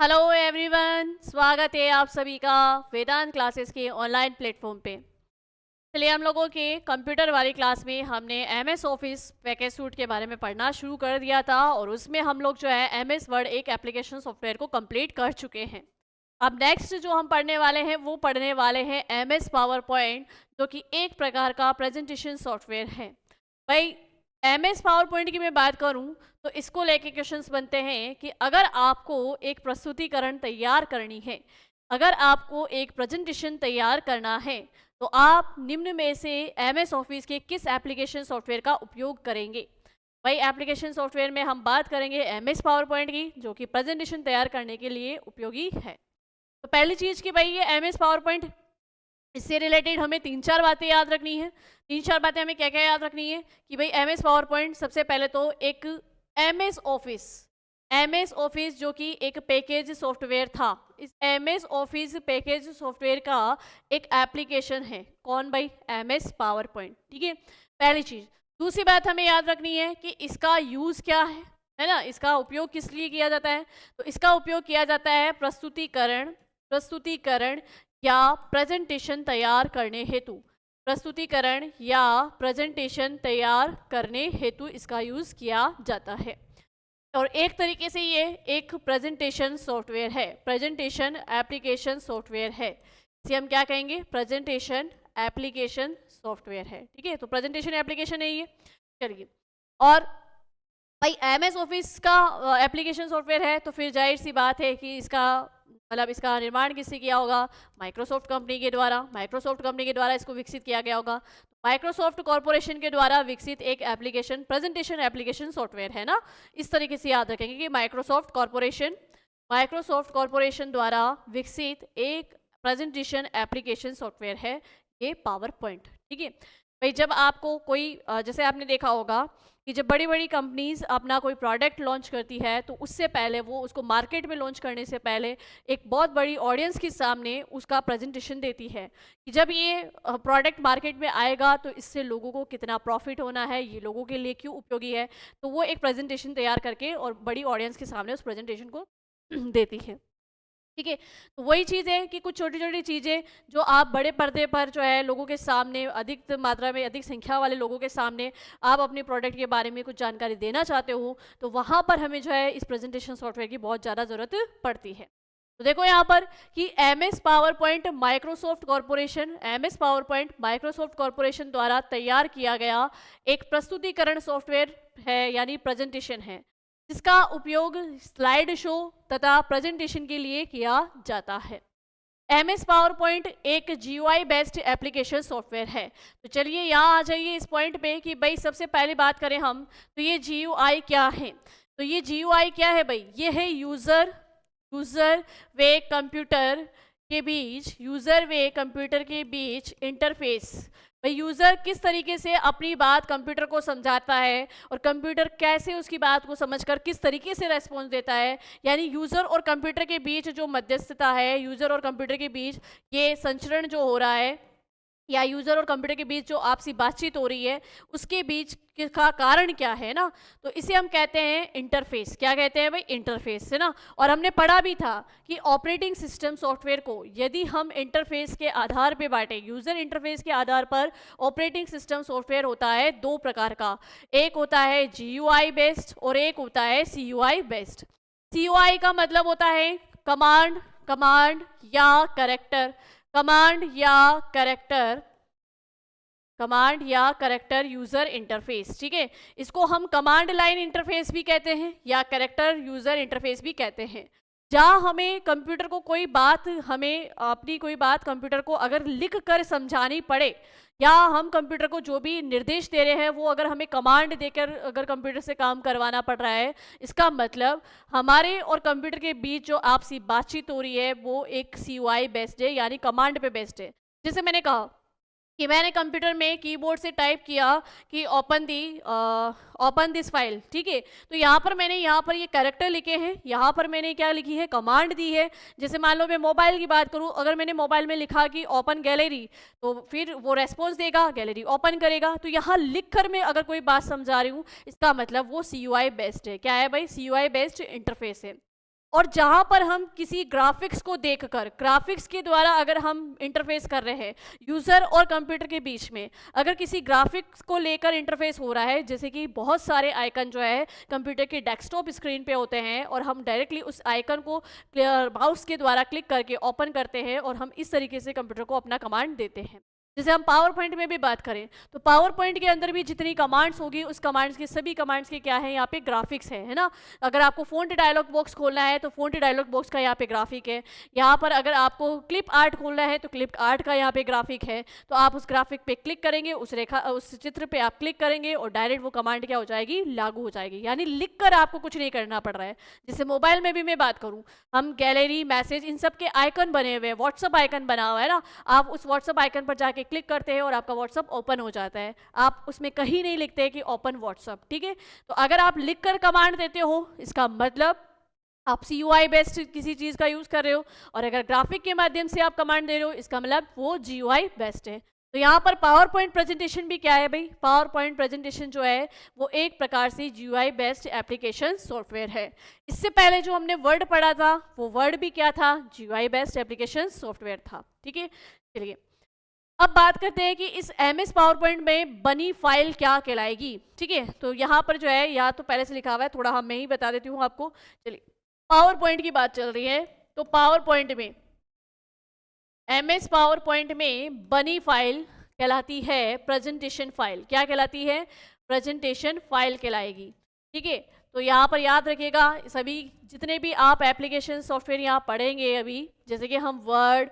Hello everyone, स्वागत है आप सभी का वेदांत क्लासेस के ऑनलाइन प्लेटफॉर्म पे। चलिए, हम लोगों के कंप्यूटर वाली क्लास में हमने एमएस ऑफिस पैकेज सूट के बारे में पढ़ना शुरू कर दिया था और उसमें हम लोग जो है एमएस वर्ड एक एप्लीकेशन सॉफ्टवेयर को कंप्लीट कर चुके हैं। अब नेक्स्ट जो हम पढ़ने वाले हैं वो पढ़ने वाले हैं एमएस पावर पॉइंट, जो कि एक प्रकार का प्रेजेंटेशन सॉफ्टवेयर है। भाई, एमएस पावर पॉइंट की मैं बात करूं तो इसको लेके क्वेश्चंस बनते हैं कि अगर आपको एक प्रस्तुतिकरण तैयार करनी है, अगर आपको एक प्रेजेंटेशन तैयार करना है, तो आप निम्न में से एमएस ऑफिस के किस एप्लीकेशन सॉफ्टवेयर का उपयोग करेंगे। भाई, एप्लीकेशन सॉफ्टवेयर में हम बात करेंगे एमएस पावर पॉइंट की, जो कि प्रेजेंटेशन तैयार करने के लिए उपयोगी है। तो पहली चीज़ कि भाई ये एमएस पावर पॉइंट, इससे रिलेटेड हमें 3-4 बातें याद रखनी है। 3-4 बातें हमें क्या क्या याद रखनी है कि भाई एमएस पावर पॉइंट, सबसे पहले तो एक एमएस ऑफिस, एमएस ऑफिस जो कि एक पैकेज सॉफ्टवेयर था, इस एमएस ऑफिस पैकेज सॉफ्टवेयर का एक एप्लीकेशन है। कौन भाई? MS power point. ठीक है, पहली चीज़। दूसरी बात हमें याद रखनी है कि इसका यूज़ क्या है ना, इसका उपयोग किस लिए किया जाता है। तो इसका उपयोग किया जाता है प्रस्तुतिकरण या प्रेजेंटेशन तैयार करने हेतु। प्रस्तुतिकरण या प्रेजेंटेशन तैयार करने हेतु इसका यूज़ किया जाता है। और एक तरीके से ये एक प्रेजेंटेशन सॉफ्टवेयर है, प्रेजेंटेशन एप्लीकेशन सॉफ्टवेयर है। इसे हम क्या कहेंगे? प्रेजेंटेशन एप्लीकेशन सॉफ्टवेयर है। ठीक है, तो प्रेजेंटेशन एप्लीकेशन है ये। चलिए, और भाई एमएस ऑफिस का एप्लीकेशन सॉफ्टवेयर है, तो फिर जाहिर सी बात है कि इसका मतलब इसका निर्माण किससे किया होगा? माइक्रोसॉफ्ट कंपनी के द्वारा। माइक्रोसॉफ्ट कंपनी के द्वारा इसको विकसित किया गया होगा। माइक्रोसॉफ्ट कॉरपोरेशन के द्वारा विकसित एक एप्लीकेशन, प्रेजेंटेशन एप्लीकेशन सॉफ्टवेयर है ना। इस तरीके से याद रखेंगे कि माइक्रोसॉफ्ट कॉरपोरेशन द्वारा विकसित एक प्रेजेंटेशन एप्लीकेशन सॉफ्टवेयर है ये पावर पॉइंट। ठीक है भाई, जब आपको कोई जैसे आपने देखा होगा कि जब बड़ी बड़ी कंपनीज अपना कोई प्रोडक्ट लॉन्च करती है, तो उससे पहले वो उसको मार्केट में लॉन्च करने से पहले एक बहुत बड़ी ऑडियंस के सामने उसका प्रेजेंटेशन देती है कि जब ये प्रोडक्ट मार्केट में आएगा तो इससे लोगों को कितना प्रॉफिट होना है, ये लोगों के लिए क्यों उपयोगी है। तो वो एक प्रेजेंटेशन तैयार करके और बड़ी ऑडियंस के सामने उस प्रेजेंटेशन को देती है। ठीक है, तो वही चीज़ है कि कुछ छोटी छोटी चीज़ें जो आप बड़े पर्दे पर जो है लोगों के सामने, अधिक मात्रा में, अधिक संख्या वाले लोगों के सामने आप अपने प्रोडक्ट के बारे में कुछ जानकारी देना चाहते हो, तो वहाँ पर हमें जो है इस प्रेजेंटेशन सॉफ्टवेयर की बहुत ज़्यादा ज़रूरत पड़ती है। तो देखो यहाँ पर कि MS power point Microsoft corporation द्वारा तैयार किया गया एक प्रस्तुतिकरण सॉफ्टवेयर है, यानी प्रेजेंटेशन है, जिसका उपयोग स्लाइड शो तथा प्रेजेंटेशन के लिए किया जाता है। एमएस पावर पॉइंट एक जीयूआई बेस्ड एप्लीकेशन सॉफ्टवेयर है। तो चलिए यहाँ आ जाइए इस पॉइंट पे कि भाई सबसे पहले बात करें हम, तो ये जीयूआई क्या है। तो ये जीयूआई क्या है भाई? ये है यूजर वे कंप्यूटर के बीच इंटरफेस। भाई, यूज़र किस तरीके से अपनी बात कंप्यूटर को समझाता है और कंप्यूटर कैसे उसकी बात को समझकर किस तरीके से रेस्पॉन्स देता है, यानी यूज़र और कंप्यूटर के बीच जो मध्यस्थता है, यूज़र और कंप्यूटर के बीच ये संचरण जो हो रहा है, या यूज़र और कंप्यूटर के बीच जो आपसी बातचीत हो रही है, उसके बीच का कारण क्या है ना। तो इसे हम कहते हैं इंटरफेस। क्या कहते हैं भाई? इंटरफेस, है ना। और हमने पढ़ा भी था कि ऑपरेटिंग सिस्टम सॉफ्टवेयर को यदि हम इंटरफेस के आधार पे बांटे, यूज़र इंटरफेस के आधार पर ऑपरेटिंग सिस्टम सॉफ्टवेयर होता है दो प्रकार का। एक होता है जीयूआई बेस्ड और एक होता है सीयूआई बेस्ड। सीयूआई का मतलब होता है कमांड या कैरेक्टर, कमांड या कैरेक्टर यूजर इंटरफेस। ठीक है, इसको हम कमांड लाइन इंटरफेस भी कहते हैं या कैरेक्टर यूजर इंटरफेस भी कहते हैं। जहाँ हमें कंप्यूटर को अपनी कोई बात कंप्यूटर को अगर लिख कर समझानी पड़े, या हम कंप्यूटर को जो भी निर्देश दे रहे हैं वो अगर हमें कमांड देकर अगर कंप्यूटर से काम करवाना पड़ रहा है, इसका मतलब हमारे और कंप्यूटर के बीच जो आपसी बातचीत हो रही है वो एक सीयूआई बेस्ड है, यानी कमांड पे बेस्ड है। जैसे मैंने कहा कि मैंने कंप्यूटर में कीबोर्ड से टाइप किया कि ओपन दिस फाइल। ठीक है, तो यहाँ पर ये कैरेक्टर लिखे हैं, यहाँ पर मैंने क्या लिखी है? कमांड दी है। जैसे मान लो मैं मोबाइल की बात करूँ, अगर मैंने मोबाइल में लिखा कि ओपन गैलरी, तो फिर वो रेस्पॉन्स देगा, गैलरी ओपन करेगा। तो यहाँ लिख कर मैं अगर कोई बात समझा रही हूँ, इसका मतलब वो सीयूआई बेस्ड है। क्या है भाई? सीयूआई बेस्ड इंटरफेस है। और जहाँ पर हम किसी ग्राफिक्स को देखकर, ग्राफिक्स के द्वारा अगर हम इंटरफेस कर रहे हैं यूज़र और कंप्यूटर के बीच में, अगर किसी ग्राफिक्स को लेकर इंटरफेस हो रहा है, जैसे कि बहुत सारे आइकन जो है कंप्यूटर के डेस्कटॉप स्क्रीन पे होते हैं और हम डायरेक्टली उस आइकन को माउस के द्वारा क्लिक करके ओपन करते हैं और हम इस तरीके से कंप्यूटर को अपना कमांड देते हैं। जैसे हम पावर पॉइंट में भी बात करें तो पावर पॉइंट के अंदर भी जितनी कमांड्स होगी उस कमांड्स के सभी कमांड्स के क्या है, यहाँ पे ग्राफिक्स है ना। अगर आपको फ़ॉन्ट डायलॉग बॉक्स खोलना है तो फ़ॉन्ट डायलॉग बॉक्स का यहाँ पे ग्राफिक है। यहाँ पर अगर आपको क्लिप आर्ट खोलना है तो क्लिप आर्ट का यहाँ पे ग्राफिक है। तो आप उस ग्राफिक पे क्लिक करेंगे, उस चित्र पे आप क्लिक करेंगे और डायरेक्ट वो कमांड क्या हो जाएगी, लागू हो जाएगी। यानी लिख कर आपको कुछ नहीं करना पड़ रहा है। जैसे मोबाइल में भी मैं बात करूँ, हम गैलरी, मैसेज, इन सब के आइकन बने हुए हैं, व्हाट्सअप आइकन बना हुआ है ना, आप उस व्हाट्सअप आइकन पर जाके क्लिक करते हैं और आपका व्हाट्सअप ओपन हो जाता है। आप उसमें कहीं नहीं लिखते कि ओपन व्हाट्सअप, ठीक है। तो अगर आप लिखकर कमांड देते हो इसका मतलब आप CUI बेस्ड किसी चीज़ का यूज़ कर रहे हो, और अगर ग्राफिक के माध्यम से आप कमांड दे रहे हो इसका मतलब वो GUI बेस्ड है। तो यहाँ पर पावर पॉइंट प्रेजेंटेशन भी क्या है भाई, पावर पॉइंट प्रेजेंटेशन जो है वो एक प्रकार से GUI बेस्ड एप्लीकेशन सॉफ्टवेयर है। इससे पहले जो हमने वर्ड पढ़ा था वो वर्ड भी क्या था, GUI बेस्ड एप्लीकेशन सॉफ्टवेयर था, ठीक है। चलिए अब बात करते हैं कि इस MS पावर पॉइंट में बनी फाइल क्या कहलाएगी, ठीक है। तो यहाँ पर जो है या तो पहले से लिखा हुआ है, थोड़ा मैं ही बता देती हूँ आपको। चलिए पावर पॉइंट की बात चल रही है तो पावर पॉइंट में, MS पावर पॉइंट में बनी फाइल कहलाती है प्रेजेंटेशन फाइल। क्या कहलाती है, प्रेजेंटेशन फाइल कहलाएगी, ठीक है। तो यहाँ पर याद रखिएगा, सभी जितने भी आप एप्लीकेशन सॉफ्टवेयर यहाँ पढ़ेंगे अभी, जैसे कि हम वर्ड,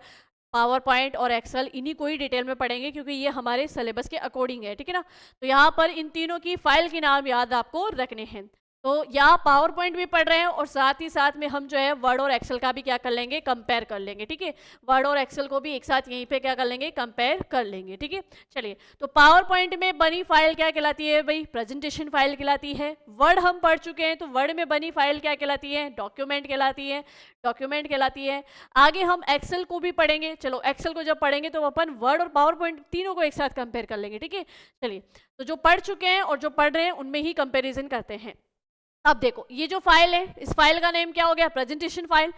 पावर पॉइंट और एक्सेल, इन्हीं को ही डिटेल में पढ़ेंगे क्योंकि ये हमारे सिलेबस के अकॉर्डिंग है, ठीक है ना। तो यहाँ पर इन तीनों की फाइल के नाम याद आपको रखने हैं। तो यहाँ पावर पॉइंट भी पढ़ रहे हैं और साथ ही साथ में हम जो है वर्ड और एक्सेल का भी क्या कर लेंगे, कंपेयर कर लेंगे, ठीक है। वर्ड और एक्सेल को भी एक साथ यहीं पे क्या कर लेंगे, कंपेयर कर लेंगे, ठीक है। चलिए तो पावर पॉइंट में बनी फाइल क्या कहलाती है भाई, प्रेजेंटेशन फाइल कहलाती है। वर्ड हम पढ़ चुके हैं तो वर्ड में बनी फाइल क्या कहलाती है, डॉक्यूमेंट कहलाती है, डॉक्यूमेंट कहलाती है। आगे हम एक्सेल को भी पढ़ेंगे, चलो एक्सेल को जब पढ़ेंगे तो अपन वर्ड और पावर पॉइंट तीनों को एक साथ कंपेयर कर लेंगे, ठीक है। चलिए तो जो पढ़ चुके हैं और जो पढ़ रहे हैं उनमें ही कंपेरिजन करते हैं। अब देखो ये जो फाइल है, इस फाइल का नेम क्या हो गया, presentation file.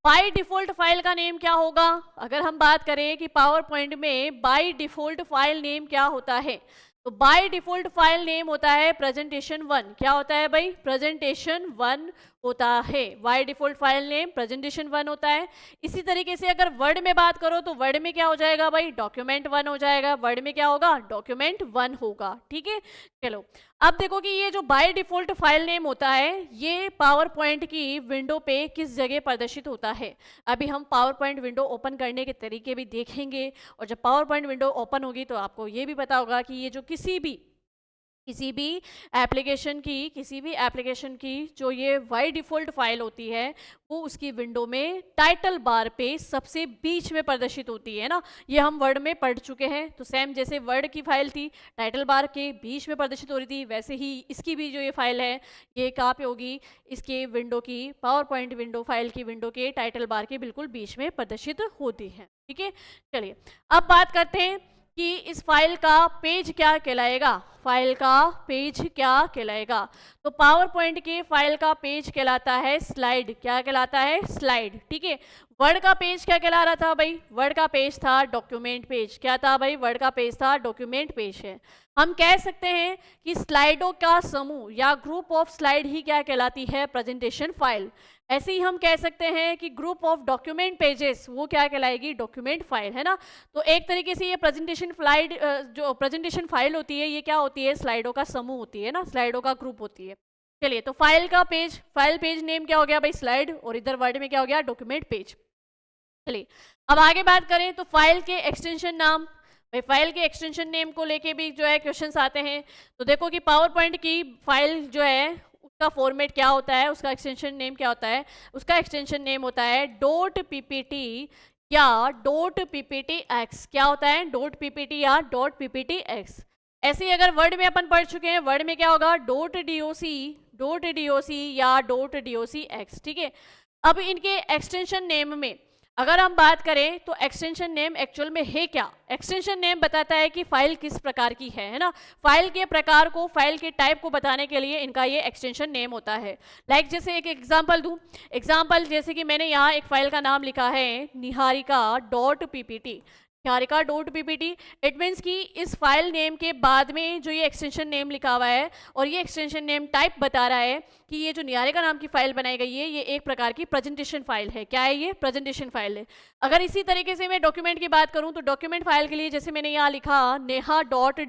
By default file का नेम क्या होगा, अगर हम बात करें कि पावर पॉइंट में बाय डिफॉल्ट फाइल नेम क्या होता है, तो बाय डिफॉल्ट फाइल नेम होता है प्रेजेंटेशन 1। क्या होता है भाई, प्रेजेंटेशन 1 होता है। By default file name presentation 1 होता है। इसी तरीके से अगर वर्ड में बात करो तो वर्ड में क्या हो जाएगा भाई, डॉक्यूमेंट 1 हो जाएगा। वर्ड में क्या होगा, डॉक्यूमेंट 1 होगा, ठीक है। चलो अब देखो कि ये जो बाय डिफॉल्ट फाइल नेम होता है ये पावर पॉइंट की विंडो पे किस जगह प्रदर्शित होता है। अभी हम पावर पॉइंट विंडो ओपन करने के तरीके भी देखेंगे, और जब पावर पॉइंट विंडो ओपन होगी तो आपको ये भी पता होगा कि ये जो किसी भी एप्लीकेशन की जो ये बाय डिफ़ॉल्ट फाइल होती है वो उसकी विंडो में टाइटल बार पे सबसे बीच में प्रदर्शित होती है ना। ये हम वर्ड में पढ़ चुके हैं। तो सेम जैसे वर्ड की फाइल थी टाइटल बार के बीच में प्रदर्शित हो रही थी, वैसे ही इसकी भी जो ये फाइल है ये कहाँ पे होगी, इसके विंडो की, पावर पॉइंट विंडो फाइल की विंडो के टाइटल बार के बिल्कुल बीच में प्रदर्शित होती है, ठीक है। चलिए अब बात करते हैं कि इस फाइल का पेज क्या कहलाएगा, फाइल का पेज क्या कहलाएगा। तो पावर पॉइंट के फाइल का पेज कहलाता है स्लाइड। क्या कहलाता है, स्लाइड, ठीक है। वर्ड का पेज क्या कहला रहा था भाई, वर्ड का पेज था डॉक्यूमेंट पेज। क्या था भाई, वर्ड का पेज था डॉक्यूमेंट पेज है। हम कह सकते हैं कि स्लाइडों का समूह या ग्रुप ऑफ स्लाइड ही क्या कहलाती है, प्रेजेंटेशन फाइल। ऐसे ही हम कह सकते हैं कि ग्रुप ऑफ डॉक्यूमेंट पेजेस वो क्या कहलाएगी, डॉक्यूमेंट फाइल, है ना। तो एक तरीके से ये प्रेजेंटेशन स्लाइड जो प्रेजेंटेशन फाइल होती है ये क्या होती है, स्लाइडों का समूह होती है ना, स्लाइडों का ग्रुप होती है। चलिए तो फाइल का पेज, फाइल पेज नेम क्या हो गया भाई, स्लाइड, और इधर वर्ड में क्या हो गया, डॉक्यूमेंट पेज। चलिए अब आगे बात करें तो फाइल के एक्सटेंशन नाम, भाई फाइल के एक्सटेंशन नेम को लेके भी जो है क्वेश्चंस आते हैं। तो देखो कि पावर पॉइंट की फाइल जो है उसका फॉर्मेट क्या होता है, उसका एक्सटेंशन नेम क्या होता है, उसका एक्सटेंशन नेम होता है .ppt या .pptx। क्या होता है, .ppt या .pptx। ऐसे ही अगर वर्ड में अपन पढ़ चुके हैं, वर्ड में क्या होगा, .doc या .docx, ठीक है। अब इनके एक्सटेंशन नेम में अगर हम बात करें तो एक्सटेंशन नेम एक्चुअल में है क्या? एक्सटेंशन नेम बताता है कि फाइल किस प्रकार की है ना, फाइल के प्रकार को, फाइल के टाइप को बताने के लिए इनका ये एक्सटेंशन नेम होता है। लाइक जैसे एक एग्जांपल दूं, एग्जांपल जैसे कि मैंने यहाँ एक फाइल का नाम लिखा है niharika.ppt, niharika.ppt। इट मीन्स कि इस फाइल नेम के बाद में जो ये एक्सटेंशन नेम लिखा हुआ है और ये एक्सटेंशन नेम टाइप बता रहा है कि ये जो निहारिका नाम की फाइल बनाई गई है ये एक प्रकार की प्रेजेंटेशन फाइल है। क्या है ये? प्रेजेंटेशन फाइल है। अगर इसी तरीके से मैं डॉक्यूमेंट की बात करूं तो डॉक्यूमेंट फाइल के लिए जैसे मैंने यहाँ लिखा neha.doc,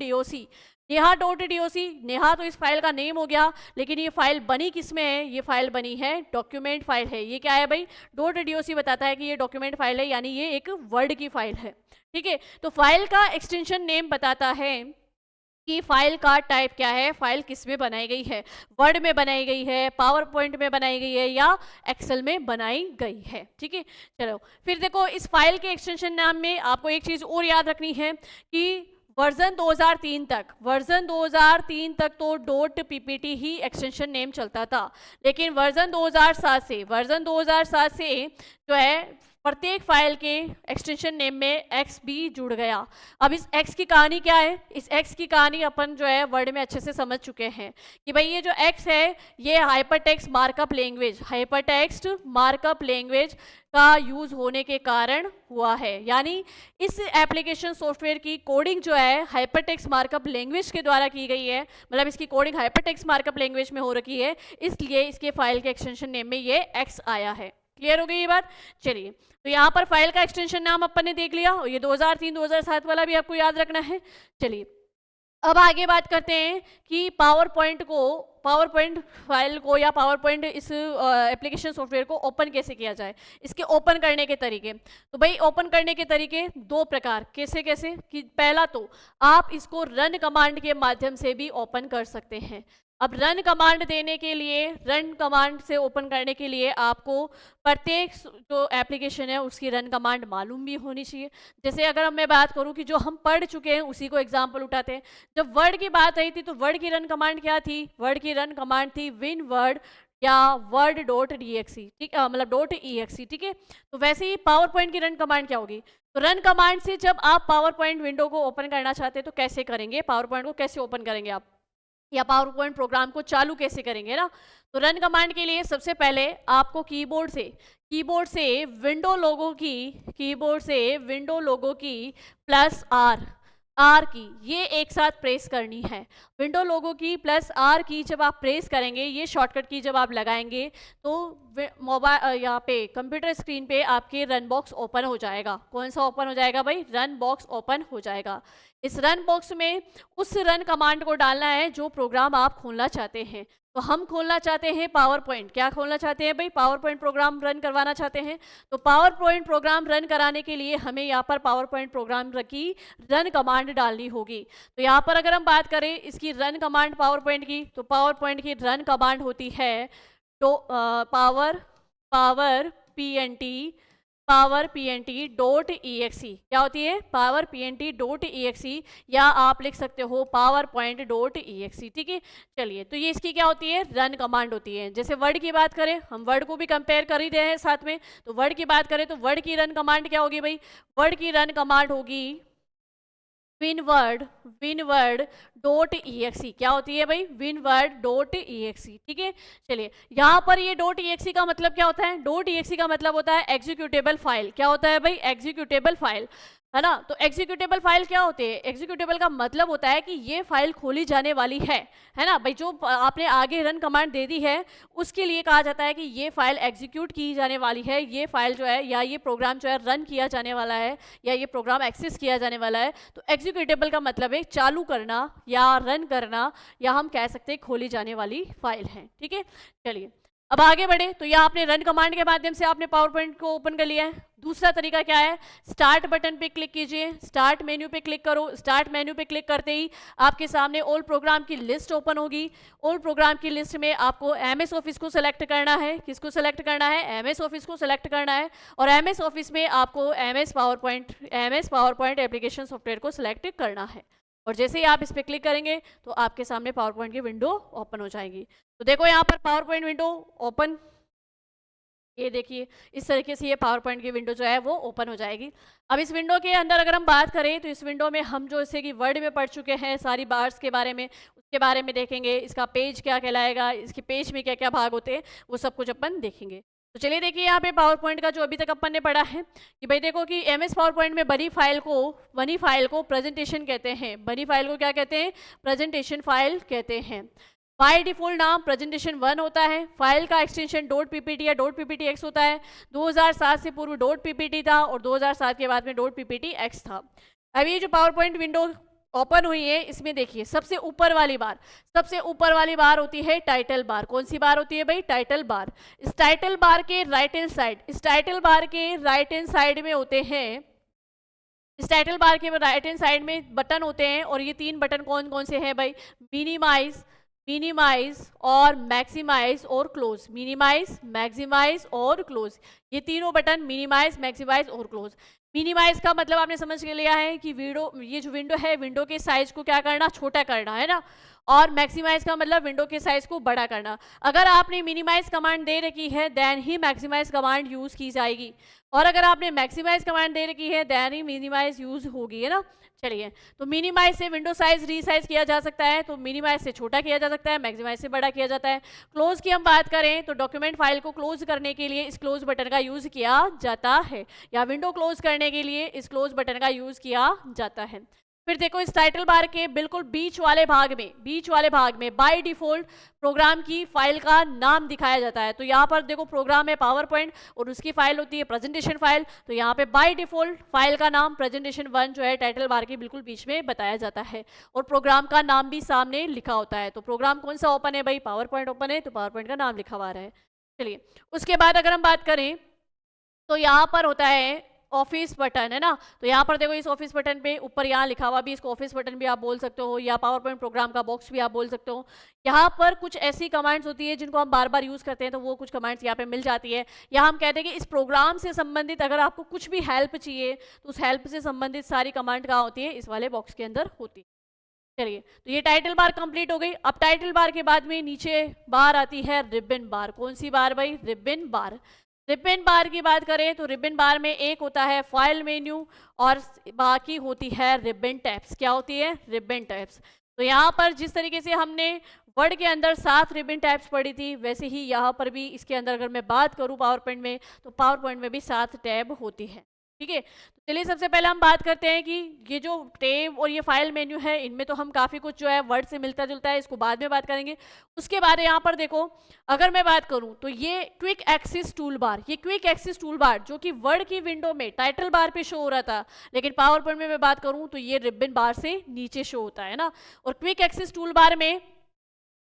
neha.doc, नेहा तो इस फाइल का नेम हो गया, लेकिन ये फाइल बनी किस में है? ये फाइल बनी है डॉक्यूमेंट फाइल है। ये क्या है भाई? .doc बताता है कि ये डॉक्यूमेंट फाइल है, यानी ये एक वर्ड की फाइल है। ठीक है, तो फाइल का एक्सटेंशन नेम बताता है कि फाइल का टाइप क्या है, फाइल किस में बनाई गई है, वर्ड में बनाई गई है, पावर पॉइंट में बनाई गई है या एक्सेल में बनाई गई है। ठीक है, चलो फिर देखो इस फाइल के एक्सटेंशन नाम में आपको एक चीज़ और याद रखनी है कि वर्जन 2003 तक तो .ppt ही एक्सटेंशन नेम चलता था, लेकिन वर्जन 2007 से जो है प्रत्येक फाइल के एक्सटेंशन नेम में x भी जुड़ गया। अब इस x की कहानी क्या है? इस x की कहानी अपन जो है वर्ड में अच्छे से समझ चुके हैं कि भाई ये जो x है ये हाइपरटेक्स्ट मार्कअप लैंग्वेज का यूज होने के कारण हुआ है, यानी इस एप्लीकेशन सॉफ्टवेयर की कोडिंग जो है हाइपरटेक्स्ट मार्कअप लैंग्वेज के द्वारा की गई है, मतलब इसकी कोडिंग हाइपरटेक्स्ट मार्कअप लैंग्वेज में हो रखी है, इसलिए इसके फाइल के एक्सटेंशन नेम में ये x आया है। क्लियर हो गई ये बात? चलिए, तो यहाँ पर फाइल का एक्सटेंशन नाम अपन ने देख लिया और ये 2003-2007 वाला भी आपको याद रखना है। चलिए अब आगे बात करते हैं कि पावर पॉइंट फाइल को या पावर पॉइंट इस एप्लीकेशन सॉफ्टवेयर को ओपन कैसे किया जाए, इसके ओपन करने के तरीके। तो भाई ओपन करने के तरीके दो प्रकार, कैसे कैसे कि पहला तो आप इसको रन कमांड के माध्यम से भी ओपन कर सकते हैं। अब रन कमांड देने के लिए, रन कमांड से ओपन करने के लिए आपको प्रत्येक जो एप्लीकेशन है उसकी रन कमांड मालूम भी होनी चाहिए। जैसे अगर मैं बात करूं कि जो हम पढ़ चुके हैं उसी को एग्जांपल उठाते हैं। जब वर्ड की बात आई थी तो वर्ड की रन कमांड क्या थी? वर्ड की रन कमांड थी winword या word.exe, ठीक मतलब .exe। ठीक है, तो वैसे ही पावर पॉइंट की रन कमांड क्या होगी? तो रन कमांड से जब आप पावर पॉइंट विंडो को ओपन करना चाहते हैं तो कैसे करेंगे? पावर पॉइंट को कैसे ओपन करेंगे आप, या पावर पॉइंट प्रोग्राम को चालू कैसे करेंगे ना? तो रन कमांड के लिए सबसे पहले आपको कीबोर्ड से विंडो लोगो की +R की ये एक साथ प्रेस करनी है। विंडो लोगो की +R की जब आप प्रेस करेंगे, ये शॉर्टकट की जब आप लगाएंगे तो मोबाइल यहाँ पे कंप्यूटर स्क्रीन पे आपके रन बॉक्स ओपन हो जाएगा। कौन सा ओपन हो जाएगा भाई? रन बॉक्स ओपन हो जाएगा। इस रन बॉक्स में उस रन कमांड को डालना है जो प्रोग्राम आप खोलना चाहते हैं। तो हम खोलना चाहते हैं पावर पॉइंट। क्या खोलना चाहते हैं भाई? पावर पॉइंट प्रोग्राम रन करवाना चाहते हैं। तो पावर पॉइंट प्रोग्राम रन कराने के लिए हमें यहाँ पर पावर पॉइंट प्रोग्राम की रन कमांड डालनी होगी। तो यहाँ पर अगर हम बात करें इसकी रन कमांड पावर पॉइंट की, तो पावर पॉइंट की रन कमांड होती है तो पावर pnt.exe। क्या होती है? पावर pnt.exe, या आप लिख सकते हो powerpoint.exe। ठीक है, चलिए तो ये इसकी क्या होती है? रन कमांड होती है। जैसे वर्ड की बात करें, हम वर्ड को भी कंपेयर कर ही रहे हैं साथ में, तो वर्ड की बात करें तो वर्ड की रन कमांड क्या होगी भाई? वर्ड की रन कमांड होगी winword.exe। क्या होती है भाई? winword.exe। ठीक है, चलिए यहाँ पर ये .exe का मतलब क्या होता है? .exe का मतलब होता है एग्जीक्यूटेबल फाइल। क्या होता है भाई? एग्जीक्यूटेबल फाइल, है ना? तो एग्जीक्यूटेबल फाइल क्या होते हैं? एग्जीक्यूटेबल का मतलब होता है कि ये फाइल खोली जाने वाली है ना भाई? जो आपने आगे रन कमांड दे दी है उसके लिए कहा जाता है कि ये फाइल एग्जीक्यूट की जाने वाली है, ये फाइल जो है या ये प्रोग्राम जो है रन किया जाने वाला है, या ये प्रोग्राम एक्सेस किया जाने वाला है। तो एग्जीक्यूटेबल का मतलब है चालू करना या रन करना, या हम कह सकते हैं खोली जाने वाली फाइल है। ठीक है, चलिए अब आगे बढ़े। तो यह आपने रन कमांड के माध्यम से आपने पावर पॉइंट को ओपन कर लिया है। दूसरा तरीका क्या है? स्टार्ट बटन पे क्लिक कीजिए, स्टार्ट मेन्यू पे क्लिक करो। स्टार्ट मेन्यू पे क्लिक करते ही आपके सामने ऑल प्रोग्राम की लिस्ट ओपन होगी। ऑल प्रोग्राम की लिस्ट में आपको MS ऑफिस को सेलेक्ट करना है। किसको सेलेक्ट करना है? MS ऑफिस को सेलेक्ट करना है। और MS ऑफिस में आपको MS power point application software को सिलेक्ट करना है। और जैसे ही आप इस पर क्लिक करेंगे तो आपके सामने पावर पॉइंट की विंडो ओपन हो जाएगी। तो देखो यहाँ पर पावर पॉइंट विंडो ओपन, ये देखिए इस तरीके से ये पावर पॉइंट की विंडो जो है वो ओपन हो जाएगी। अब इस विंडो के अंदर अगर हम बात करें तो इस विंडो में हम जो जैसे कि वर्ड में पढ़ चुके हैं सारी बार्स के बारे में, उसके बारे में देखेंगे, इसका पेज क्या कहलाएगा, इसके पेज में क्या क्या भाग होते हैं, वो सब कुछ अपन देखेंगे। तो चलिए देखिए यहाँ पे पावर पॉइंट का जो अभी तक अपन ने पढ़ा है कि भाई देखो कि एमएस पावर पॉइंट में बनी फाइल को प्रेजेंटेशन कहते हैं। बनी फाइल को क्या कहते हैं? प्रेजेंटेशन फाइल कहते हैं। बाय डिफॉल्ट नाम प्रेजेंटेशन 1 होता है। फाइल का एक्सटेंशन डॉट पीपीटी या डॉट पीपीटी एक्स होता है। 2007 से पूर्व डॉट पीपीटी था और 2007 के बाद में डॉट पीपीटी एक्स था। अब ये जो पावर पॉइंट विंडो ओपन हुई है इसमें देखिए सबसे ऊपर वाली बार होती है टाइटल बार। कौन सी बार होती है भाई? Title bar. इस टाइटल बार के राइट हैंड साइड में होते हैं, इस टाइटल बार के राइट हैंड साइड में बटन होते हैं और ये 3 बटन कौन कौन से हैं भाई? मिनिमाइज और मैक्सिमाइज और क्लोज। मिनिमाइज, मैक्सिमाइज और क्लोज, ये तीनों बटन मिनिमाइज, मैक्सिमाइज और क्लोज। मिनिमाइज का मतलब आपने समझ के लिया है कि ये जो विंडो है विंडो के साइज को क्या करना? छोटा करना है ना। और मैक्सिमाइज का मतलब विंडो के साइज को बड़ा करना। अगर आपने मिनिमाइज कमांड दे रखी है देन ही मैक्सिमाइज कमांड यूज की जाएगी, और अगर आपने मैक्सिमाइज कमांड दे रखी है देन ही मिनिमाइज यूज होगी, है ना। चलिए, तो मिनिमाइज से विंडो साइज रीसाइज किया जा सकता है, तो मिनिमाइज से छोटा किया जा सकता है, मैक्सिमाइज से बड़ा किया जाता है। क्लोज की हम बात करें तो डॉक्यूमेंट फाइल को क्लोज करने के लिए इस क्लोज बटन का यूज किया जाता है, या विंडो क्लोज करने के लिए इस क्लोज बटन का यूज किया जाता है। फिर देखो इस टाइटल बार के बिल्कुल बीच वाले भाग में बाय डिफॉल्ट प्रोग्राम की फाइल का नाम दिखाया जाता है। तो यहाँ पर देखो प्रोग्राम है पावर पॉइंट और उसकी फाइल होती है प्रेजेंटेशन फाइल। तो यहाँ पे बाय डिफॉल्ट फाइल का नाम प्रेजेंटेशन 1 जो है टाइटल बार के बिल्कुल बीच में बताया जाता है, और प्रोग्राम का नाम भी सामने लिखा होता है। तो प्रोग्राम कौन सा ओपन है भाई? पावर पॉइंट ओपन है, तो पावर पॉइंट का नाम लिखा हुआ है। चलिए, उसके बाद अगर हम बात करें तो यहाँ पर होता है ऑफिस बटन, है ना। तो यहाँ पर देखो इस ऑफिस बटन पे ऊपर यहाँ लिखा हुआ भी, इसको ऑफिस बटन भी आप बोल सकते हो, या पावर पॉइंट प्रोग्राम का बॉक्स भी आप बोल सकते हो। यहाँ पर कुछ ऐसी कमांड्स होती है जिनको हम बार बार यूज करते हैं, तो वो कुछ कमांड्स यहाँ पे मिल जाती है। या हम कहते हैं कि इस प्रोग्राम से संबंधित अगर आपको कुछ भी हेल्प चाहिए तो उस हेल्प से संबंधित सारी कमांड कहाँ होती है? इस वाले बॉक्स के अंदर होती है। चलिए, तो ये टाइटल बार कंप्लीट हो गई। अब टाइटल बार के बाद में नीचे बार आती है रिबन बार। कौन सी बार भाई? रिबन बार। रिबन बार की बात करें तो रिबन बार में एक होता है फाइल मेन्यू और बाकी होती है रिबन टैब्स। क्या होती है? Ribbon tabs. तो यहाँ पर जिस तरीके से हमने वर्ड के अंदर 7 रिबन टैब्स पढ़ी थी, वैसे ही यहाँ पर भी इसके अंदर अगर मैं बात करूँ पावर पॉइंट में, तो पावर पॉइंट में भी 7 टैब होती है। ठीक है, तो चलिए सबसे पहले हम बात करते हैं कि ये जो टैब और ये फाइल मेन्यू है इनमें तो हम काफ़ी कुछ जो है वर्ड से मिलता जुलता है, इसको बाद में बात करेंगे। उसके बाद यहाँ पर देखो अगर मैं बात करूँ तो ये क्विक एक्सेस टूल बार, ये क्विक एक्सेस टूल बार जो कि वर्ड की विंडो में टाइटल बार पे शो हो रहा था, लेकिन पावर पॉइंट में मैं बात करूँ तो ये रिबन बार से नीचे शो होता है ना। और क्विक एक्सेस टूल बार में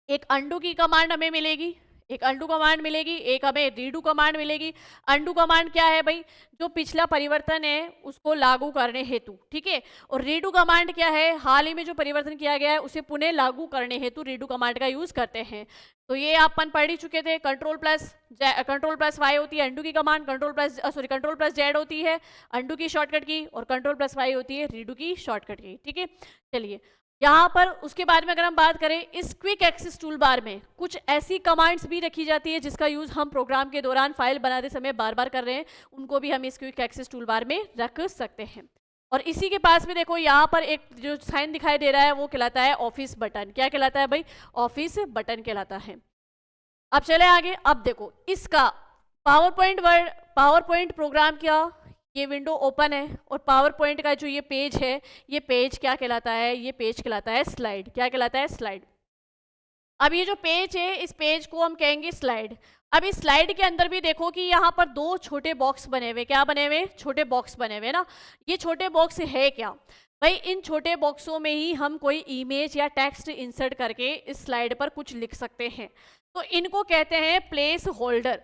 एक अंडू की कमांड हमें मिलेगी, एक अंडू कमांड मिलेगी, एक हमें रीडू कमांड मिलेगी। अंडू कमांड क्या है भाई? जो पिछला परिवर्तन है उसको लागू करने हेतु, ठीक है। और रीडू कमांड क्या है? हाल ही में जो परिवर्तन किया गया है उसे पुनः लागू करने हेतु रीडू कमांड का यूज करते हैं। तो ये अपन पढ़ ही चुके थे। कंट्रोल प्लस वाई होती है अंडू की कमांड, कंट्रोल प्लस जेड होती है अंडू की शॉर्टकट की, और कंट्रोल प्लस वाई होती है रीडू की शॉर्टकट की, ठीक है। चलिए, यहाँ पर उसके बाद में अगर हम बात करें इस क्विक एक्सेस टूल बार में कुछ ऐसी कमांड्स भी रखी जाती है जिसका यूज हम प्रोग्राम के दौरान फाइल बनाते समय बार बार कर रहे हैं, उनको भी हम इस क्विक एक्सेस टूल बार में रख सकते हैं। और इसी के पास में देखो यहाँ पर एक जो साइन दिखाई दे रहा है वो कहलाता है ऑफिस बटन। क्या कहलाता है भाई? ऑफिस बटन कहलाता है। अब चले आगे। अब देखो इसका पावर पॉइंट प्रोग्राम क्या, ये विंडो ओपन है और पावर पॉइंट का जो ये पेज है, ये पेज क्या कहलाता है? ये पेज कहलाता है स्लाइड। क्या कहलाता है? स्लाइड। अब ये जो पेज है इस पेज को हम कहेंगे स्लाइड। अब इस स्लाइड के अंदर भी देखो कि यहाँ पर 2 छोटे बॉक्स बने हुए। क्या बने हुए? छोटे बॉक्स बने हुए ना। ये छोटे बॉक्स है क्या भाई? इन छोटे बॉक्सों में ही हम कोई इमेज या टेक्स्ट इंसर्ट करके इस स्लाइड पर कुछ लिख सकते हैं। तो इनको कहते हैं प्लेस होल्डर।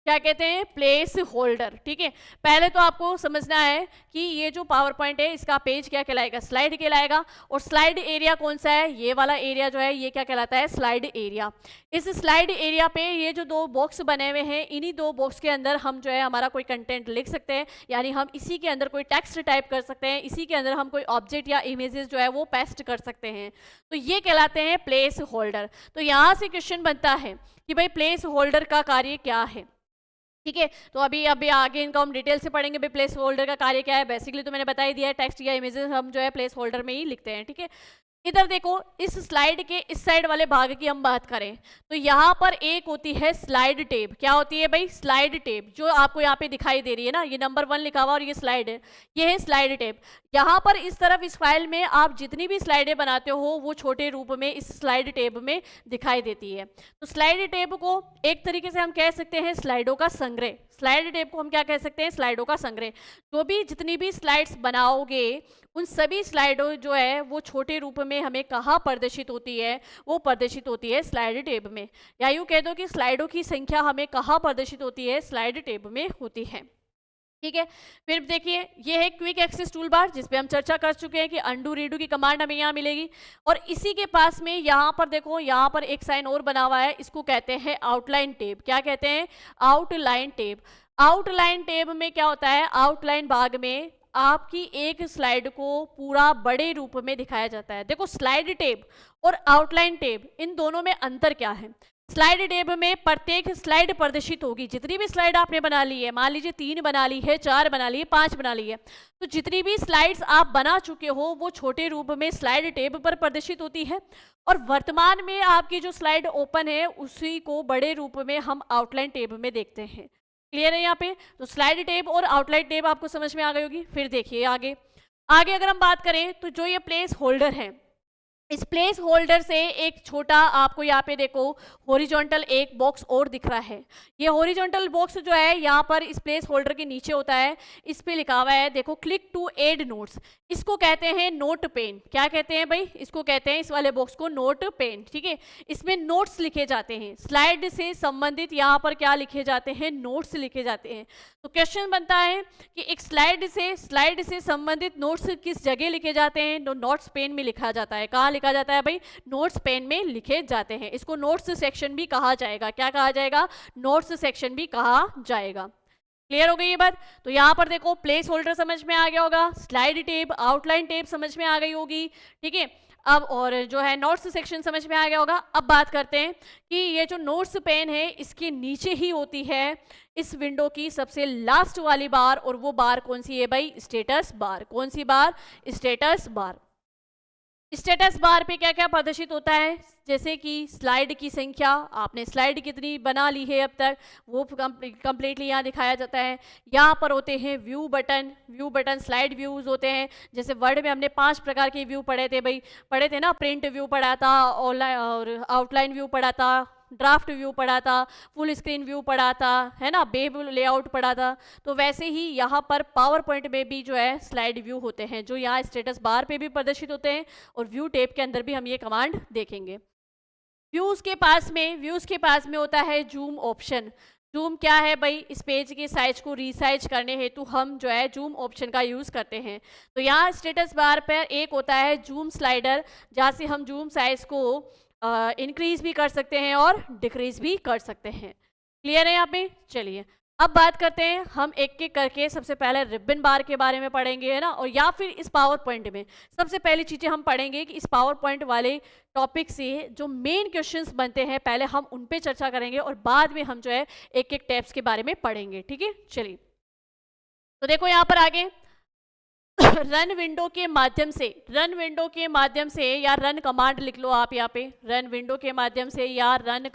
क्या कहते हैं? प्लेस होल्डर, ठीक है। पहले तो आपको समझना है कि ये जो पावर पॉइंट है इसका पेज क्या कहलाएगा? स्लाइड कहलाएगा। और स्लाइड एरिया कौन सा है? ये वाला एरिया जो है ये क्या कहलाता है? Slide area. इस स्लाइड एरिया पे ये जो 2 बॉक्स बने हुए हैं, इन्हीं 2 बॉक्स के अंदर हम जो है हमारा कोई कंटेंट लिख सकते हैं, यानी हम इसी के अंदर कोई टेक्स्ट टाइप कर सकते हैं, इसी के अंदर हम कोई ऑब्जेक्ट या इमेजेस जो है वो पेस्ट कर सकते हैं। तो ये कहलाते हैं प्लेस होल्डर। तो यहाँ से क्वेश्चन बनता है कि भाई प्लेस होल्डर का कार्य क्या है? ठीक है। तो अभी आगे इनको हम डिटेल से पढ़ेंगे भाई प्लेस होल्डर का कार्य क्या है। बेसिकली तो मैंने बता ही दिया है, टेक्स्ट या इमेजेस हम जो है प्लेस होल्डर में ही लिखते हैं। ठीक है, इधर देखो इस स्लाइड के इस साइड वाले भाग की हम बात करें तो यहाँ पर एक होती है स्लाइड टेब। क्या होती है भाई? स्लाइड टेब, जो आपको यहाँ पे दिखाई दे रही है ना, ये नंबर 1 लिखा हुआ और ये स्लाइड है, ये है स्लाइड टेब। यहाँ पर इस तरफ इस फाइल में आप जितनी भी स्लाइडें बनाते हो वो छोटे रूप में इस स्लाइड टेब में दिखाई देती है। तो स्लाइड टेब को एक तरीके से हम कह सकते हैं स्लाइडों का संग्रह। स्लाइड टेब को हम क्या कह सकते हैं? स्लाइडों का संग्रह। जो भी जितनी भी स्लाइड्स बनाओगे उन सभी स्लाइडों जो है वो छोटे रूप में हमें कहाँ प्रदर्शित होती है? वो प्रदर्शित होती है स्लाइड टेब में। या यूँ कह दो कि स्लाइडों की संख्या हमें कहाँ प्रदर्शित होती है? स्लाइड टेब में होती है। ठीक है, फिर देखिए ये है क्विक एक्सेस टूल बार, जिस पे हम चर्चा कर चुके हैं कि अंडू रीडू की कमांड हमें यहाँ मिलेगी। और इसी के पास में यहाँ पर देखो, यहाँ पर एक साइन और बना हुआ है, इसको कहते हैं आउटलाइन टेब। क्या कहते हैं? आउटलाइन टेब। आउटलाइन टेब में क्या होता है? आउटलाइन भाग में आपकी एक स्लाइड को पूरा बड़े रूप में दिखाया जाता है। देखो स्लाइड टेब और आउटलाइन टेब, इन दोनों में अंतर क्या है? स्लाइड टेब में प्रत्येक स्लाइड प्रदर्शित होगी। जितनी भी स्लाइड आपने बना ली है, मान लीजिए 3 बना ली है, 4 बना ली है, 5 बना ली है, तो जितनी भी स्लाइड्स आप बना चुके हो वो छोटे रूप में स्लाइड टेब पर प्रदर्शित होती है। और वर्तमान में आपकी जो स्लाइड ओपन है उसी को बड़े रूप में हम आउटलाइन टेब में देखते हैं। क्लियर है यहाँ पे? तो स्लाइड टेब और आउटलाइन टेब आपको समझ में आ गई होगी। फिर देखिए आगे अगर हम बात करें तो जो ये प्लेस होल्डर है, इस प्लेस होल्डर से एक छोटा आपको यहाँ पे देखो हॉरिजॉन्टल एक बॉक्स और दिख रहा है। ये हॉरिजॉन्टल बॉक्स जो है यहाँ पर इस प्लेस होल्डर के नीचे होता है, इस पे लिखा हुआ है देखो क्लिक टू एड नोट्स। इसको कहते हैं नोट पेन। क्या कहते हैं भाई? इसको कहते हैं इस वाले बॉक्स को नोट पेन। ठीक है, इसमें नोट्स लिखे जाते हैं, स्लाइड से संबंधित यहाँ पर क्या लिखे जाते हैं? नोट्स लिखे जाते हैं। तो क्वेश्चन बनता है कि एक स्लाइड से संबंधित नोट्स किस जगह लिखे जाते हैं? तो नोट्स पेन में लिखा जाता है। कहाँ लिखा जाता है भाई? नोट्स पेन में लिखे जाते हैं। इसको नोट्स सेक्शन भी कहा जाएगा। क्या कहा जाएगा? नोट्स सेक्शन भी कहा जाएगा। क्लियर हो गई ये बात? तो यहाँ पर देखो प्लेस होल्डर समझ में आ गया होगा, स्लाइड टेब, आउटलाइन टेब समझ में आ गई होगी। ठीक है, अब और जो है नोट्स सेक्शन समझ में आ गया होगा। अब बात करते हैं कि ये जो नोट्स पेन है इसके नीचे ही होती है इस विंडो की सबसे लास्ट वाली बार, और वो बार कौन सी है भाई? Status bar. कौन सी बार? Status bar. स्टेटस बार पे क्या क्या प्रदर्शित होता है? जैसे कि स्लाइड की संख्या, आपने स्लाइड कितनी बना ली है अब तक, वो कंप्लीटली यहाँ दिखाया जाता है। यहाँ पर होते हैं व्यू बटन स्लाइड व्यूज होते हैं। जैसे वर्ड में हमने 5 प्रकार के व्यू पढ़े थे भाई, पढ़े थे ना, प्रिंट व्यू पढ़ा था, ऑनलाइन और आउटलाइन व्यू पढ़ा था, ड्राफ्ट व्यू पढ़ा था, फुल स्क्रीन व्यू पढ़ा था, है ना, वेब लेआउट पढ़ा था। तो वैसे ही यहाँ पर पावर पॉइंट में भी जो है स्लाइड व्यू होते हैं, जो यहाँ स्टेटस बार पे भी प्रदर्शित होते हैं, और व्यू टेब के अंदर भी हम ये कमांड देखेंगे। व्यूज के पास में होता है जूम ऑप्शन। जूम क्या है भाई? इस पेज के साइज को रीसाइज करने हेतु हम जो है जूम ऑप्शन का यूज़ करते हैं। तो यहाँ स्टेटस बार पर एक होता है जूम स्लाइडर, जहाँ से हम जूम साइज को इंक्रीज भी कर सकते हैं और डिक्रीज भी कर सकते हैं। क्लियर है यहाँ पे? चलिए अब बात करते हैं, हम एक एक करके सबसे पहले रिबन बार के बारे में पढ़ेंगे, है ना, और या फिर इस पावर पॉइंट में सबसे पहली चीज़ें हम पढ़ेंगे कि इस पावर पॉइंट वाले टॉपिक से जो मेन क्वेश्चंस बनते हैं पहले हम उन पे चर्चा करेंगे, और बाद में हम जो है एक एक टैब्स के बारे में पढ़ेंगे। ठीक है, चलिए तो देखो यहाँ पर आगे रन विंडो के माध्यम से या रन कमांड लिख लो आप यहाँ पे, रन विंडो के माध्यम से या रन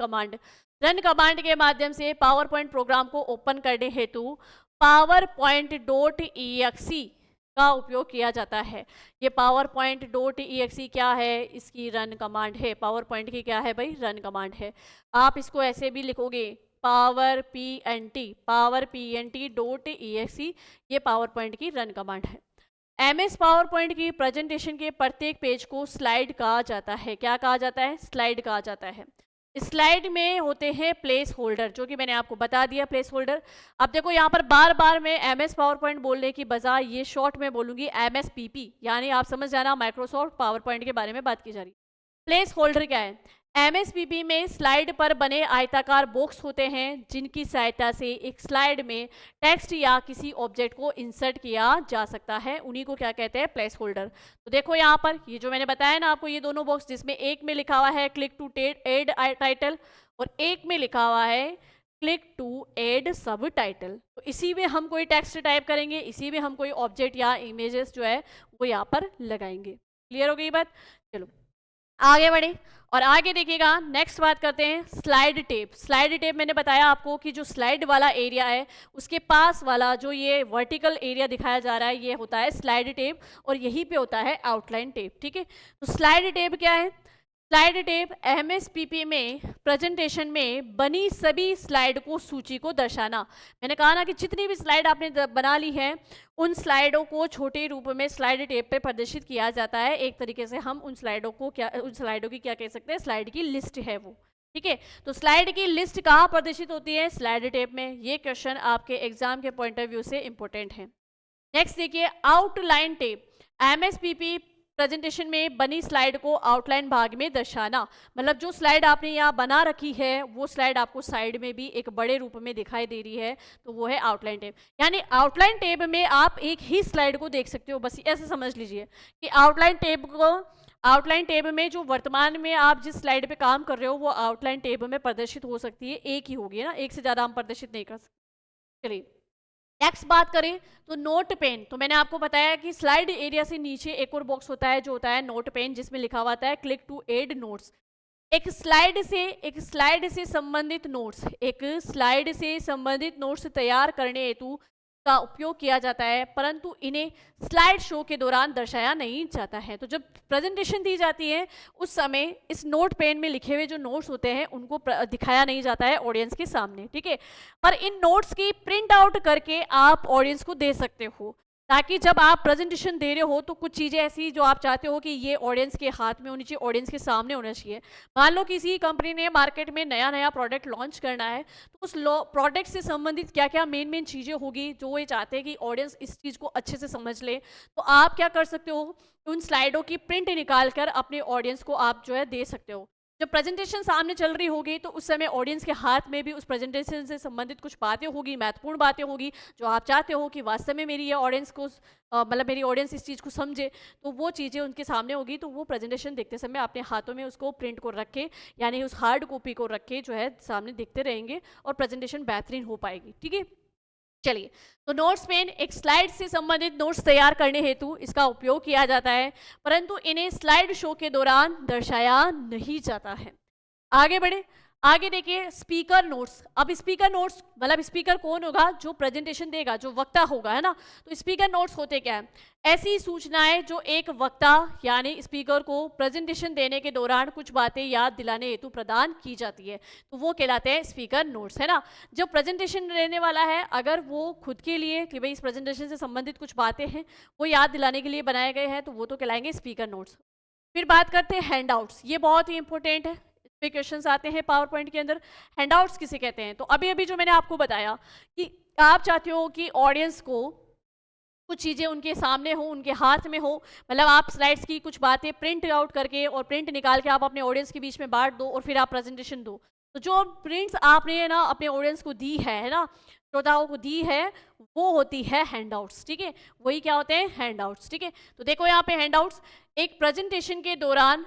कमांड के माध्यम से पावर पॉइंट प्रोग्राम को ओपन करने हेतु PowerPoint.exe का उपयोग किया जाता है। ये PowerPoint.exe क्या है? इसकी रन कमांड है। पावर पॉइंट की क्या है भाई? रन कमांड है। आप इसको ऐसे भी लिखोगे PowerPnt.exe, ये पावर पॉइंट की रन कमांड है। MS पावर पॉइंट की प्रेजेंटेशन के प्रत्येक पेज को स्लाइड कहा जाता है। क्या कहा जाता है? स्लाइड कहा जाता है। स्लाइड में होते हैं प्लेस होल्डर, जो कि मैंने आपको बता दिया प्लेस होल्डर। अब देखो यहाँ पर बार बार मैं MS पावर पॉइंट बोलने की बजाय ये शॉर्ट में बोलूँगी MSPP, यानी आप समझ जाना माइक्रोसॉफ्ट पावर पॉइंट के बारे में बात की जा रही है। प्लेस होल्डर क्या है? MSPP में स्लाइड पर बने आयताकार बॉक्स होते हैं जिनकी सहायता से एक स्लाइड में टेक्स्ट या किसी ऑब्जेक्ट को इंसर्ट किया जा सकता है, उन्हीं को क्या कहते हैं? Place holder. तो देखो यहाँ पर ये जो मैंने बताया ना आपको, ये दोनों बॉक्स, जिसमें एक में लिखा हुआ है क्लिक टू एड टाइटल और एक में लिखा हुआ है क्लिक टू ऐड सब टाइटल। तो इसी में हम कोई टेक्स्ट टाइप करेंगे, इसी में हम कोई ऑब्जेक्ट या इमेजेस जो है वो यहाँ पर लगाएंगे। क्लियर हो गई बात? चलो आगे बढ़े और आगे देखिएगा, नेक्स्ट बात करते हैं स्लाइड टेप। स्लाइड टेप मैंने बताया आपको कि जो स्लाइड वाला एरिया है उसके पास वाला जो ये वर्टिकल एरिया दिखाया जा रहा है ये होता है स्लाइड टेप, और यहीं पे होता है आउटलाइन टेप। ठीक है, तो स्लाइड टेप क्या है? स्लाइड टेप एमएसपीपी में प्रेजेंटेशन में बनी सभी स्लाइड को सूची को दर्शाना। मैंने कहा ना कि जितनी भी स्लाइड आपने बना ली है उन स्लाइडों को छोटे रूप में स्लाइड टेप पे प्रदर्शित किया जाता है। एक तरीके से हम उन स्लाइडों की क्या कह सकते हैं, स्लाइड की लिस्ट है वो। ठीक है, तो स्लाइड की लिस्ट कहाँ प्रदर्शित होती है? स्लाइड टेप में। ये क्वेश्चन आपके एग्जाम के पॉइंट ऑफ व्यू से इंपॉर्टेंट है। नेक्स्ट देखिए आउटलाइन टेप। एमएसपीपी प्रेजेंटेशन में बनी स्लाइड को आउटलाइन भाग में दर्शाना, मतलब जो स्लाइड आपने यहाँ बना रखी है वो स्लाइड आपको साइड में भी एक बड़े रूप में दिखाई दे रही है, तो वो है आउटलाइन टेप। यानी आउटलाइन टेप में आप एक ही स्लाइड को देख सकते हो, बस ऐसे समझ लीजिए कि आउटलाइन टेब में जो वर्तमान में आप जिस स्लाइड पे काम कर रहे हो वो आउटलाइन टेब में प्रदर्शित हो सकती है, एक ही होगी ना, एक से ज़्यादा हम प्रदर्शित नहीं कर सकते। चलिए नेक्स्ट बात करें तो नोट पेन। तो मैंने आपको बताया कि स्लाइड एरिया से नीचे एक और बॉक्स होता है जो होता है नोट पेन, जिसमें लिखा हुआ है क्लिक टू ऐड नोट्स। एक स्लाइड से संबंधित नोट्स तैयार करने हेतु का उपयोग किया जाता है, परंतु इन्हें स्लाइड शो के दौरान दर्शाया नहीं जाता है। तो जब प्रेजेंटेशन दी जाती है उस समय इस नोट पेन में लिखे हुए जो नोट्स होते हैं उनको दिखाया नहीं जाता है ऑडियंस के सामने। ठीक है, पर इन नोट्स की प्रिंट आउट करके आप ऑडियंस को दे सकते हो, ताकि जब आप प्रेजेंटेशन दे रहे हो तो कुछ चीज़ें ऐसी जो आप चाहते हो कि ये ऑडियंस के हाथ में होनी चाहिए, ऑडियंस के सामने होना चाहिए। मान लो किसी कंपनी ने मार्केट में नया प्रोडक्ट लॉन्च करना है, तो उस प्रोडक्ट से संबंधित क्या क्या मेन चीज़ें होगी जो ये चाहते हैं कि ऑडियंस इस चीज़ को अच्छे से समझ ले, तो आप क्या कर सकते हो, उन स्लाइडों की प्रिंट निकाल कर अपने ऑडियंस को आप जो है दे सकते हो। जब प्रेजेंटेशन सामने चल रही होगी तो उस समय ऑडियंस के हाथ में भी उस प्रेजेंटेशन से संबंधित कुछ बातें होगी, महत्वपूर्ण बातें होगी जो आप चाहते हो कि वास्तव में मेरी ये ऑडियंस को मतलब मेरी ऑडियंस इस चीज़ को समझे, तो वो चीज़ें उनके सामने होगी। तो वो प्रेजेंटेशन देखते समय अपने हाथों में उसको प्रिंट को रखे, यानी उस हार्ड कॉपी को रखे जो है सामने देखते रहेंगे और प्रेजेंटेशन बेहतरीन हो पाएगी। ठीक है, चलिए तो नोट्स पेन एक स्लाइड से संबंधित नोट्स तैयार करने हेतु इसका उपयोग किया जाता है, परंतु इन्हें स्लाइड शो के दौरान दर्शाया नहीं जाता है। आगे बढ़े, आगे देखिए स्पीकर नोट्स। अब स्पीकर नोट्स मतलब स्पीकर कौन होगा? जो प्रेजेंटेशन देगा, जो वक्ता होगा, है ना। तो स्पीकर नोट्स होते क्या है? ऐसी सूचनाएं जो एक वक्ता यानी स्पीकर को प्रेजेंटेशन देने के दौरान कुछ बातें याद दिलाने हेतु प्रदान की जाती है, तो वो कहलाते हैं स्पीकर नोट्स, है ना। जो प्रेजेंटेशन देने वाला है अगर वो खुद के लिए कि भाई इस प्रेजेंटेशन से संबंधित कुछ बातें हैं वो याद दिलाने के लिए बनाए गए हैं, तो वो तो कहलाएंगे स्पीकर नोट्स। फिर बात करते हैं हैंडआउट्स। ये बहुत ही इंपॉर्टेंट है, क्वेश्चंस आते हैं पावर पॉइंट के अंदर। हैंडआउट्स किसे कहते हैं? तो अभी जो मैंने आपको बताया कि आप चाहते हो कि ऑडियंस को कुछ चीज़ें उनके सामने हो, उनके हाथ में हो, मतलब आप स्लाइड्स की कुछ बातें प्रिंट आउट करके और प्रिंट निकाल के आप अपने ऑडियंस के बीच में बांट दो और फिर आप प्रेजेंटेशन दो। तो जो प्रिंट्स आपने ना अपने ऑडियंस को दी है ना, श्रोताओं को दी है, वो होती है हैंडआउट्स। ठीक है, वही क्या होते हैं? हैंडआउट्स। ठीक है, तो देखो यहाँ पे हैंडआउट्स एक प्रेजेंटेशन के दौरान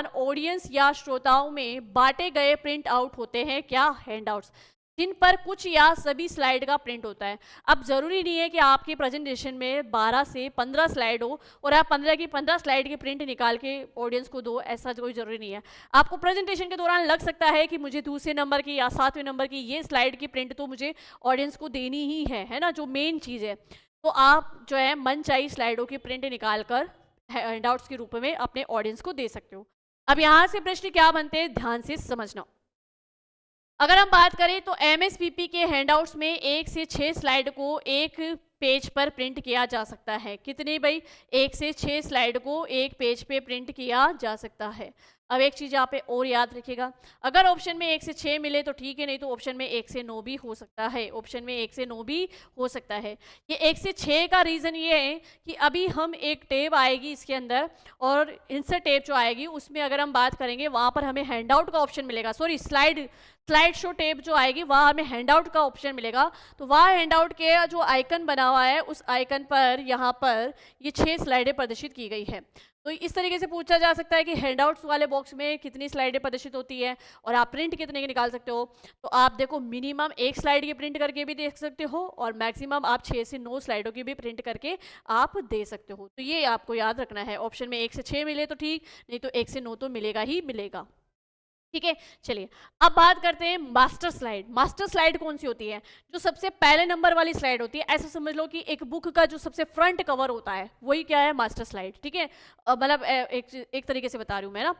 ऑडियंस या श्रोताओं में बांटे गए प्रिंट आउट होते हैं क्या? हैंडआउट्स, जिन पर कुछ या सभी स्लाइड का प्रिंट होता है। अब जरूरी नहीं है कि आपके प्रेजेंटेशन में 12 से 15 स्लाइड हो और आप 15 की 15 स्लाइड के प्रिंट निकाल के ऑडियंस को दो, ऐसा कोई जरूरी नहीं है। आपको प्रेजेंटेशन के दौरान लग सकता है कि मुझे दूसरे नंबर की या 7वें नंबर की ये स्लाइड की प्रिंट तो मुझे ऑडियंस को देनी ही है ना, जो मेन चीज़ है। तो आप जो है मनचाही स्लाइडों की प्रिंट निकाल कर हैंडआउट्स के रूप में अपने ऑडियंस को दे सकते हो। अब यहाँ से प्रश्न क्या बनते हैं, ध्यान से समझना। अगर हम बात करें तो एमएसपीपी के हैंडआउट्स में 1 से 6 स्लाइड को एक पेज पर प्रिंट किया जा सकता है। कितने भाई? 1 से 6 स्लाइड को एक पेज पे प्रिंट किया जा सकता है। अब एक चीज़ यहाँ पे और याद रखिएगा, अगर ऑप्शन में 1 से 6 मिले तो ठीक है, नहीं तो ऑप्शन में 1 से 9 भी हो सकता है। ऑप्शन में 1 से 9 भी हो सकता है। ये 1 से 6 का रीज़न ये है कि अभी हम एक टेब आएगी इसके अंदर और इंसर्ट टेब जो आएगी उसमें अगर हम बात करेंगे वहाँ पर हमें हैंडआउट का ऑप्शन मिलेगा, सॉरी स्लाइड शो टेप जो आएगी वहाँ हमें हैंडआउट का ऑप्शन मिलेगा। तो वहाँ हैंडआउट के जो आइकन बना हुआ है उस आइकन पर यहाँ पर ये 6 स्लाइडें प्रदर्शित की गई है। तो इस तरीके से पूछा जा सकता है कि हैंडआउट्स वाले बॉक्स में कितनी स्लाइडें प्रदर्शित होती है और आप प्रिंट कितने की निकाल सकते हो। तो आप देखो मिनिमम 1 स्लाइड की प्रिंट करके भी देख सकते हो और मैक्सिमम आप 6 से 9 स्लाइडों की भी प्रिंट करके आप दे सकते हो। तो ये आपको याद रखना है, ऑप्शन में 1 से 6 मिले तो ठीक, नहीं तो 1 से 9 तो मिलेगा ही मिलेगा। ठीक है, चलिए अब बात करते हैं मास्टर स्लाइड। मास्टर स्लाइड कौन सी होती है? जो सबसे पहले नंबर वाली स्लाइड होती है। ऐसा समझ लो कि एक बुक का जो सबसे फ्रंट कवर होता है वही क्या है? Master slide. ठीक है, मतलब एक तरीके से बता रही हूँ मैं ना।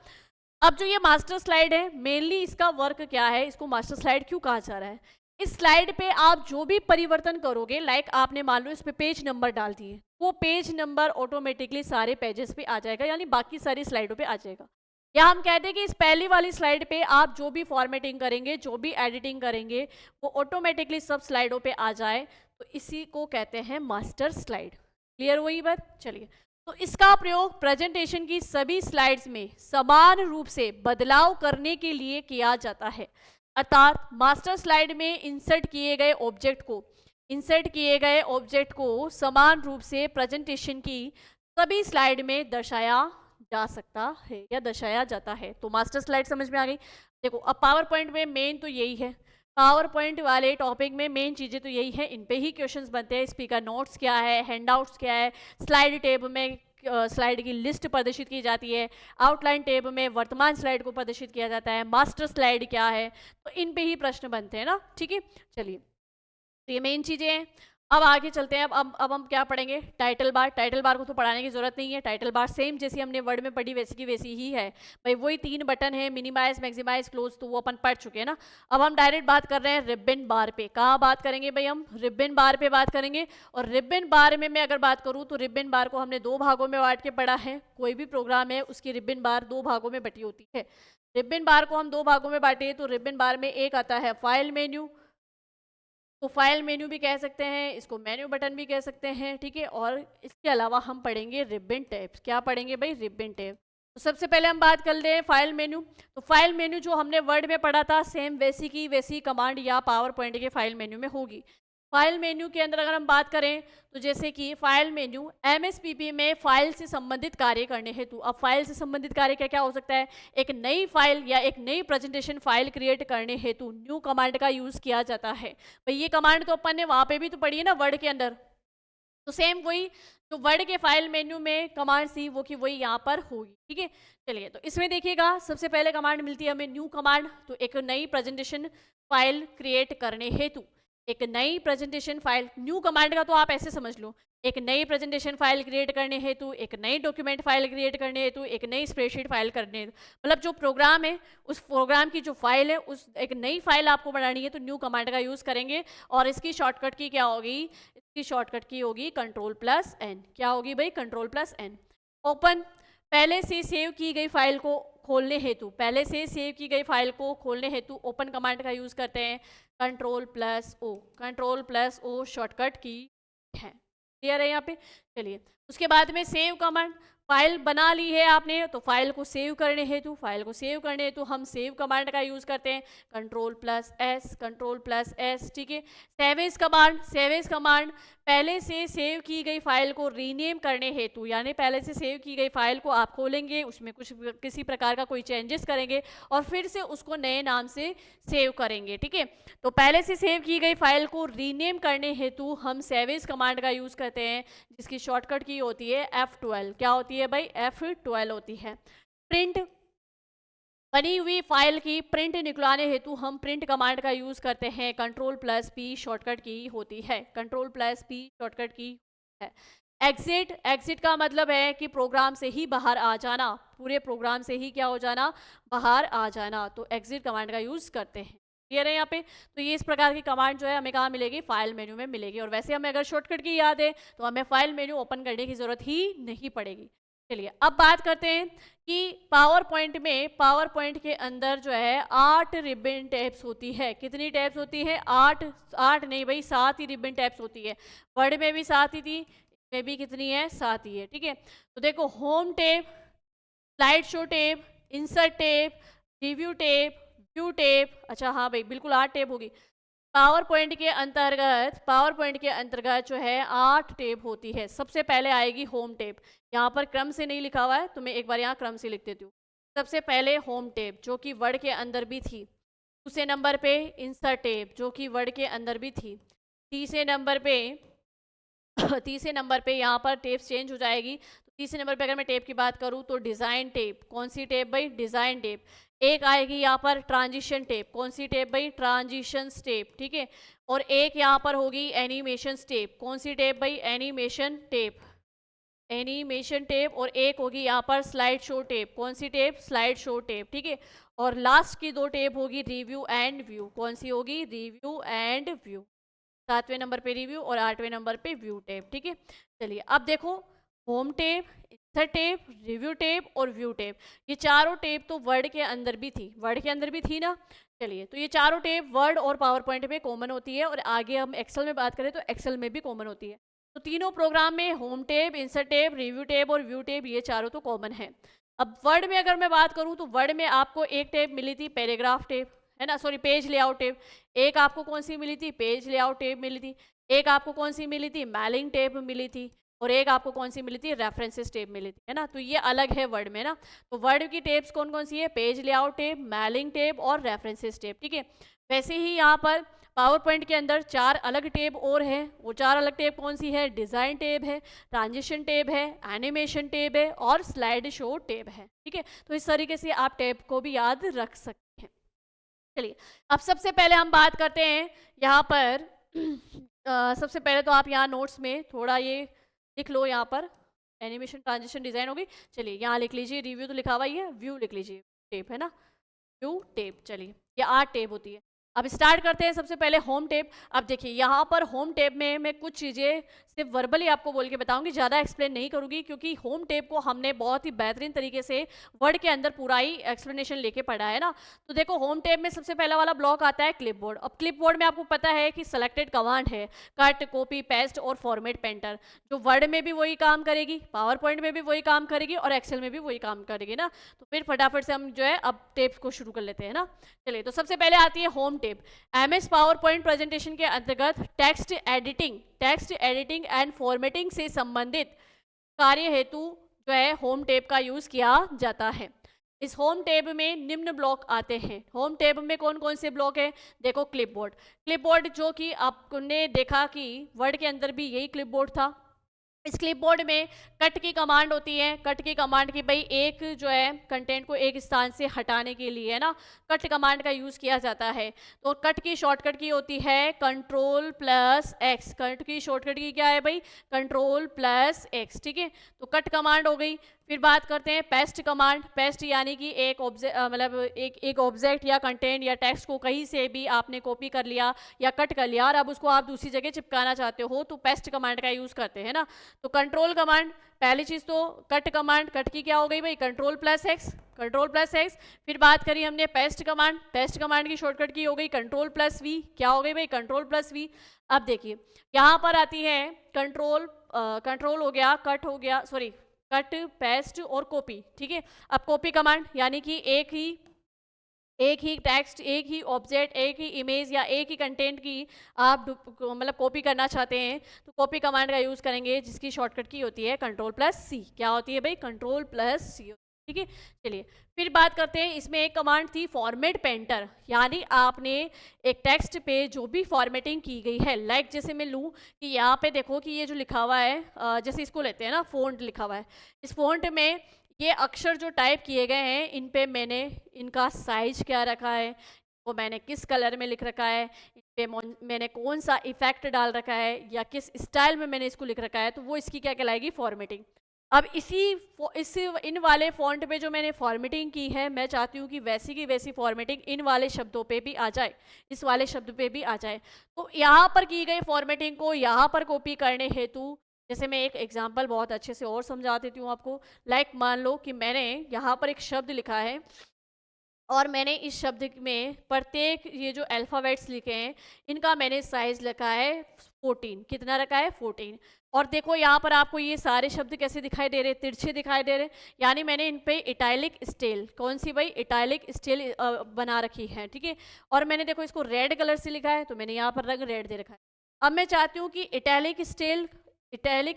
अब जो ये मास्टर स्लाइड है, मेनली इसका वर्क क्या है, इसको मास्टर स्लाइड क्यों कहा जा रहा है? इस स्लाइड पे आप जो भी परिवर्तन करोगे, लाइक आपने मान लो इस पे पेज नंबर डाल दिए, वो पेज नंबर ऑटोमेटिकली सारे पेजेस पे आ जाएगा, यानी बाकी सारी स्लाइडों पे आ जाएगा। या हम कहते हैं कि इस पहली वाली स्लाइड पे आप जो भी फॉर्मेटिंग करेंगे, जो भी एडिटिंग करेंगे, वो ऑटोमेटिकली सब स्लाइडों पे आ जाए, तो इसी को कहते हैं मास्टर स्लाइड। क्लियर हुई बात? चलिए, तो इसका प्रयोग प्रेजेंटेशन की सभी स्लाइड्स में समान रूप से बदलाव करने के लिए किया जाता है। अर्थात मास्टर स्लाइड में इंसर्ट किए गए ऑब्जेक्ट को समान रूप से प्रेजेंटेशन की सभी स्लाइड में दर्शाया जा सकता है या दर्शाया जाता है। तो मास्टर स्लाइड समझ में आ गई। देखो अब पावर पॉइंट में मेन तो यही है, पावर पॉइंट वाले टॉपिक में मेन चीज़ें तो यही है, इन पे ही क्वेश्चंस बनते हैं। स्पीकर नोट्स क्या है, हैंडआउट्स क्या है, स्लाइड टेब में स्लाइड की लिस्ट प्रदर्शित की जाती है, आउटलाइन टेब में वर्तमान स्लाइड को प्रदर्शित किया जाता है, मास्टर स्लाइड क्या है, तो इन पे ही प्रश्न बनते हैं ना। ठीक है, चलिए, तो ये मेन चीज़ें हैं। अब आगे चलते हैं। अब हम क्या पढ़ेंगे? Title bar. टाइटल बार को तो पढ़ाने की जरूरत नहीं है, टाइटल बार सेम जैसी हमने वर्ड में पढ़ी वैसी की वैसी ही है भाई। वही 3 बटन है, मिनिमाइज, मैक्सिमाइज, क्लोज, तो वो अपन पढ़ चुके हैं ना। अब हम डायरेक्ट बात कर रहे हैं रिबन बार पे। कहाँ बात करेंगे भाई? हम रिबन बार पे बात करेंगे। और रिबन बार में मैं अगर बात करूँ तो रिबन बार को हमने 2 भागों में बांट के पढ़ा है। कोई भी प्रोग्राम है उसकी रिबन बार 2 भागों में बटी होती है। रिबन बार को हम 2 भागों में बांटे तो रिबन बार में एक आता है फाइल मेन्यू, तो फाइल मेन्यू भी कह सकते हैं, इसको मेन्यू बटन भी कह सकते हैं। ठीक है, और इसके अलावा हम पढ़ेंगे रिबन टैब। क्या पढ़ेंगे भाई? Ribbon tab. तो सबसे पहले हम बात कर ले फाइल मेन्यू। तो फाइल मेन्यू जो हमने वर्ड में पढ़ा था, सेम वैसी की वैसी कमांड या पावर पॉइंट के फाइल मेन्यू में होगी। फाइल मेन्यू के अंदर अगर हम बात करें तो जैसे कि फाइल मेन्यू एमएसपीपी में फाइल से संबंधित कार्य करने हेतु, अब फाइल से संबंधित कार्य क्या क्या हो सकता है? एक नई फाइल या एक नई प्रेजेंटेशन फाइल क्रिएट करने हेतु न्यू कमांड का यूज किया जाता है। भाई ये कमांड तो अपन ने वहां पे भी तो पढ़ी है ना वर्ड के अंदर, तो सेम वही जो वर्ड के फाइल मेन्यू में कमांड थी वो की वही यहाँ पर होगी। ठीक है, चलिए, तो इसमें देखिएगा सबसे पहले कमांड मिलती है हमें न्यू कमांड। तो एक नई प्रेजेंटेशन फाइल क्रिएट करने हेतु, एक नई प्रेजेंटेशन फाइल, न्यू कमांड का तो आप ऐसे समझ लो, एक नई प्रेजेंटेशन फाइल क्रिएट करने हेतु, एक नई डॉक्यूमेंट फाइल क्रिएट करने हेतु, एक नई स्प्रेडशीट फाइल करने हेतु, मतलब जो प्रोग्राम है उस प्रोग्राम की जो फाइल है उस एक नई फाइल आपको बनानी है तो न्यू कमांड का यूज करेंगे। और इसकी शॉर्टकट की क्या होगी? इसकी शॉर्टकट की होगी Ctrl+N। क्या होगी भाई? Ctrl+N। ओपन, पहले से सेव की गई फाइल को खोलने हेतु, पहले से सेव की गई फाइल को खोलने हेतु ओपन कमांड का यूज करते हैं Ctrl+O। Ctrl+O शॉर्टकट की है। क्लियर है यहाँ पे? चलिए, उसके बाद में सेव कमांड। फाइल बना ली है आपने तो फाइल को सेव करने हेतु हम सेव कमांड का यूज करते हैं Ctrl+S। ठीक है, सेव कमांड पहले से सेव की गई फाइल को रीनेम करने हेतु, यानी पहले से सेव की गई फाइल को आप खोलेंगे, उसमें किसी प्रकार का कोई चेंजेस करेंगे और फिर से उसको नए नाम से सेव करेंगे। ठीक है, तो पहले से सेव की गई फाइल को रीनेम करने हेतु हम सेवेज कमांड का यूज करते हैं, जिसकी शॉर्टकट की होती है F12। क्या होती है भाई? F12 होती है। प्रिंट, बनी हुई फाइल की प्रिंट निकलवाने हेतु हम प्रिंट कमांड का यूज करते हैं Ctrl+P शॉर्टकट की होती है। Ctrl+P शॉर्टकट की है। एग्जिट का मतलब है कि प्रोग्राम से ही बाहर आ जाना, पूरे प्रोग्राम से ही क्या हो जाना? बाहर आ जाना, तो एग्जिट कमांड का यूज करते हैं। क्लियर है यहाँ पे? तो ये इस प्रकार की कमांड जो है हमें कहाँ मिलेगी? फाइल मेन्यू में मिलेगी। और वैसे हमें अगर शॉर्टकट की याद है तो हमें फाइल मेन्यू ओपन करने की जरूरत ही नहीं पड़ेगी। चलिए, अब बात करते हैं कि पावर पॉइंट के अंदर जो है 8 रिबन टैब्स होती है। कितनी टैब्स होती है? 8 नहीं भाई, 7 ही रिबन टैब्स होती है। वर्ड में भी 7 ही थी, इसमें भी कितनी है? 7 ही है। ठीक है, तो देखो, home tab, slide show tab, insert tab, review tab, view tab, अच्छा हाँ भाई बिल्कुल 8 टेब होगी। पावर पॉइंट के अंतर्गत जो है 8 टेब होती है। सबसे पहले आएगी होम टेब। यहाँ पर क्रम से नहीं लिखा हुआ है तो मैं एक बार यहाँ क्रम से लिख देती हूँ। सबसे पहले होम टेब जो कि वर्ड के अंदर भी थी। दूसरे नंबर पे इंसर्ट टेब जो कि वर्ड के अंदर भी थी। तीसरे नंबर पे तीसरे नंबर पे यहाँ पर टेप्स चेंज हो जाएगी। तो तीसरे नंबर पे अगर मैं टेप की बात करूँ तो डिज़ाइन टेप, कौन सी टेप भाई? Design tape. एक आएगी यहाँ पर ट्रांजिशन टेप, कौन सी टेप भाई? ट्रांजिशन टेप, ठीक है। और एक यहाँ पर होगी एनिमेशन टेप, कौन सी टेप भाई? Animation tape, animation tape. और एक होगी यहाँ पर स्लाइड शो टेप, कौन सी टेप? स्लाइड शो टेप, ठीक है। और लास्ट की 2 टेप होगी रिव्यू एंड व्यू, कौन सी होगी? Review and view. 7वें नंबर पे रिव्यू और 8वें नंबर पे व्यू टेप, ठीक है। चलिए अब देखो, home tab, insert tab, review tab और व्यू टेप, ये चारों टेप तो वर्ड के अंदर भी थी, वर्ड के अंदर भी थी ना। चलिए तो ये चारों टेप वर्ड और पावर पॉइंट में कॉमन होती है, और आगे हम एक्सेल में बात करें तो एक्सेल में भी कॉमन होती है। तो तीनों प्रोग्राम में home tab, insert tab, review tab और व्यू टेप, ये चारों तो कॉमन है। अब वर्ड में अगर मैं बात करूं तो वर्ड में आपको एक टेप मिली थी पैराग्राफ टेप, है ना, सॉरी पेज लेआउट टेप। एक आपको कौन सी मिली थी? पेज लेआउट टेप मिली थी। एक आपको कौन सी मिली थी? मेलिंग टेप मिली थी। और एक आपको कौन सी मिली थी? रेफरेंसेस टेप मिली थी, है ना। तो ये अलग है वर्ड में ना। तो वर्ड की टेप्स कौन कौन सी है? Page layout tape, mailing tape और रेफरेंसेस टेप, ठीक है। वैसे ही यहाँ पर पावर पॉइंट के अंदर 4 अलग टेप और है। वो 4 अलग टेप कौन सी है? डिज़ाइन टेप है, ट्रांजिशन टेप है, एनिमेशन टेप है और स्लाइड शो टेप है, ठीक है। तो इस तरीके से आप टेप को भी याद रख सकते हैं। चलिए अब सबसे पहले हम बात करते हैं यहाँ पर सबसे पहले तो आप यहाँ नोट्स में थोड़ा ये लिख लो, यहाँ पर एनिमेशन, ट्रांजिशन, डिजाइन होगी। चलिए यहाँ लिख लीजिए, रिव्यू तो लिखा हुआ ही है, व्यू लिख लीजिए, टेप है ना, व्यू टेप। चलिए ये 8 टेप होती है। अब स्टार्ट करते हैं सबसे पहले होम टेप। अब देखिए यहाँ पर होम टेप में मैं कुछ चीज़ें सिर्फ वर्बली आपको बोल के बताऊंगी, ज़्यादा एक्सप्लेन नहीं करूंगी, क्योंकि होम टेप को हमने बहुत ही बेहतरीन तरीके से वर्ड के अंदर पूरा ही एक्सप्लेनेशन लेके पढ़ा है ना। तो देखो होम टेप में सबसे पहला वाला ब्लॉक आता है क्लिपबोर्ड। अब क्लिपबोर्ड में आपको पता है कि सेलेक्टेड कमांड है, कट, कॉपी, पेस्ट और फॉर्मेट पेंटर, जो वर्ड में भी वही काम करेगी, पावर पॉइंट में भी वही काम करेगी और एक्सेल में भी वही काम करेगी ना। तो फिर फटाफट से हम जो है अब टेप को शुरू कर लेते हैं ना। चलिए तो सबसे पहले आती है home tape. MS power point presentation के अंतर्गत टेक्स्ट एडिटिंग एंड फॉर्मेटिंग से संबंधित कार्य हेतु जो है होम टेप का यूज किया जाता है। इस होम टेब में निम्न ब्लॉक आते हैं। होम टेब में कौन कौन से ब्लॉक है? देखो क्लिपबोर्ड जो कि आपने देखा कि वर्ड के अंदर भी यही क्लिपबोर्ड था। इस क्लिपबोर्ड में कट की कमांड होती है। कट की कमांड की भाई एक जो है कंटेंट को एक स्थान से हटाने के लिए, है ना, कट कमांड का यूज़ किया जाता है। तो कट की शॉर्टकट की होती है Ctrl+X। कट की शॉर्टकट की क्या है भाई? Ctrl+X, ठीक है। तो कट कमांड हो गई। फिर बात करते हैं पेस्ट कमांड। पेस्ट यानी कि एक ऑब्जेक्ट, मतलब एक ऑब्जेक्ट या कंटेंट या टेक्स्ट को कहीं से भी आपने कॉपी कर लिया या कट कर लिया और अब उसको आप दूसरी जगह चिपकाना चाहते हो, तो पेस्ट कमांड का यूज़ करते हैं ना। तो कंट्रोल कमांड, पहली चीज़ तो कट कमांड, कट की क्या हो गई भाई? Ctrl+X। फिर बात करी हमने पेस्ट कमांड की शॉर्टकट की हो गई Ctrl+V। क्या हो गई भाई? Ctrl+V। अब देखिए यहाँ पर आती है कंट्रोल हो गया, कट हो गया, सॉरी कट, पेस्ट और कॉपी, ठीक है। अब कॉपी कमांड यानी कि एक ही टेक्स्ट, एक ही ऑब्जेक्ट, एक ही इमेज या एक ही कंटेंट की आप मतलब कॉपी करना चाहते हैं तो कॉपी कमांड का यूज़ करेंगे, जिसकी शॉर्टकट की होती है Ctrl+C। क्या होती है भाई? Ctrl+C, ठीक है। चलिए फिर बात करते हैं, इसमें एक कमांड थी फॉर्मेट पेंटर, यानी आपने एक टेक्स्ट पे जो भी फॉर्मेटिंग की गई है, लाइक जैसे मैं लूँ कि यहाँ पे देखो कि ये जो लिखा हुआ है, जैसे इसको लेते हैं ना, फ़ॉन्ट लिखा हुआ है। इस फ़ॉन्ट में ये अक्षर जो टाइप किए गए हैं, इन पे मैंने इनका साइज क्या रखा है, वो मैंने किस कलर में लिख रखा है, इन पे मैंने कौन सा इफेक्ट डाल रखा है या किस स्टाइल में मैंने इसको लिख रखा है, तो वो इसकी क्या कहलाएगी? फॉर्मेटिंग। अब इन वाले फॉन्ट पे जो मैंने फॉर्मेटिंग की है, मैं चाहती हूँ कि वैसी की वैसी फॉर्मेटिंग इन वाले शब्दों पे भी आ जाए, इस वाले शब्द पे भी आ जाए। तो यहाँ पर की गई फॉर्मेटिंग को यहाँ पर कॉपी करने हेतु, जैसे मैं एक एग्जांपल बहुत अच्छे से और समझा देती हूँ आपको। लाइक मान लो कि मैंने यहाँ पर एक शब्द लिखा है और मैंने इस शब्द में प्रत्येक ये जो अल्फ़ाबेट्स लिखे हैं इनका मैंने साइज रखा है 14। कितना रखा है? 14। और देखो यहाँ पर आपको ये सारे शब्द कैसे दिखाई दे रहे? तिरछे दिखाई दे रहे। यानी मैंने इन पे इटैलिक स्टाइल, कौन सी भाई? इटैलिक स्टाइल बना रखी है, ठीक है। और मैंने देखो इसको रेड कलर से लिखा है, तो मैंने यहाँ पर रंग रेड दे रखा है। अब मैं चाहती हूँ कि इटैलिक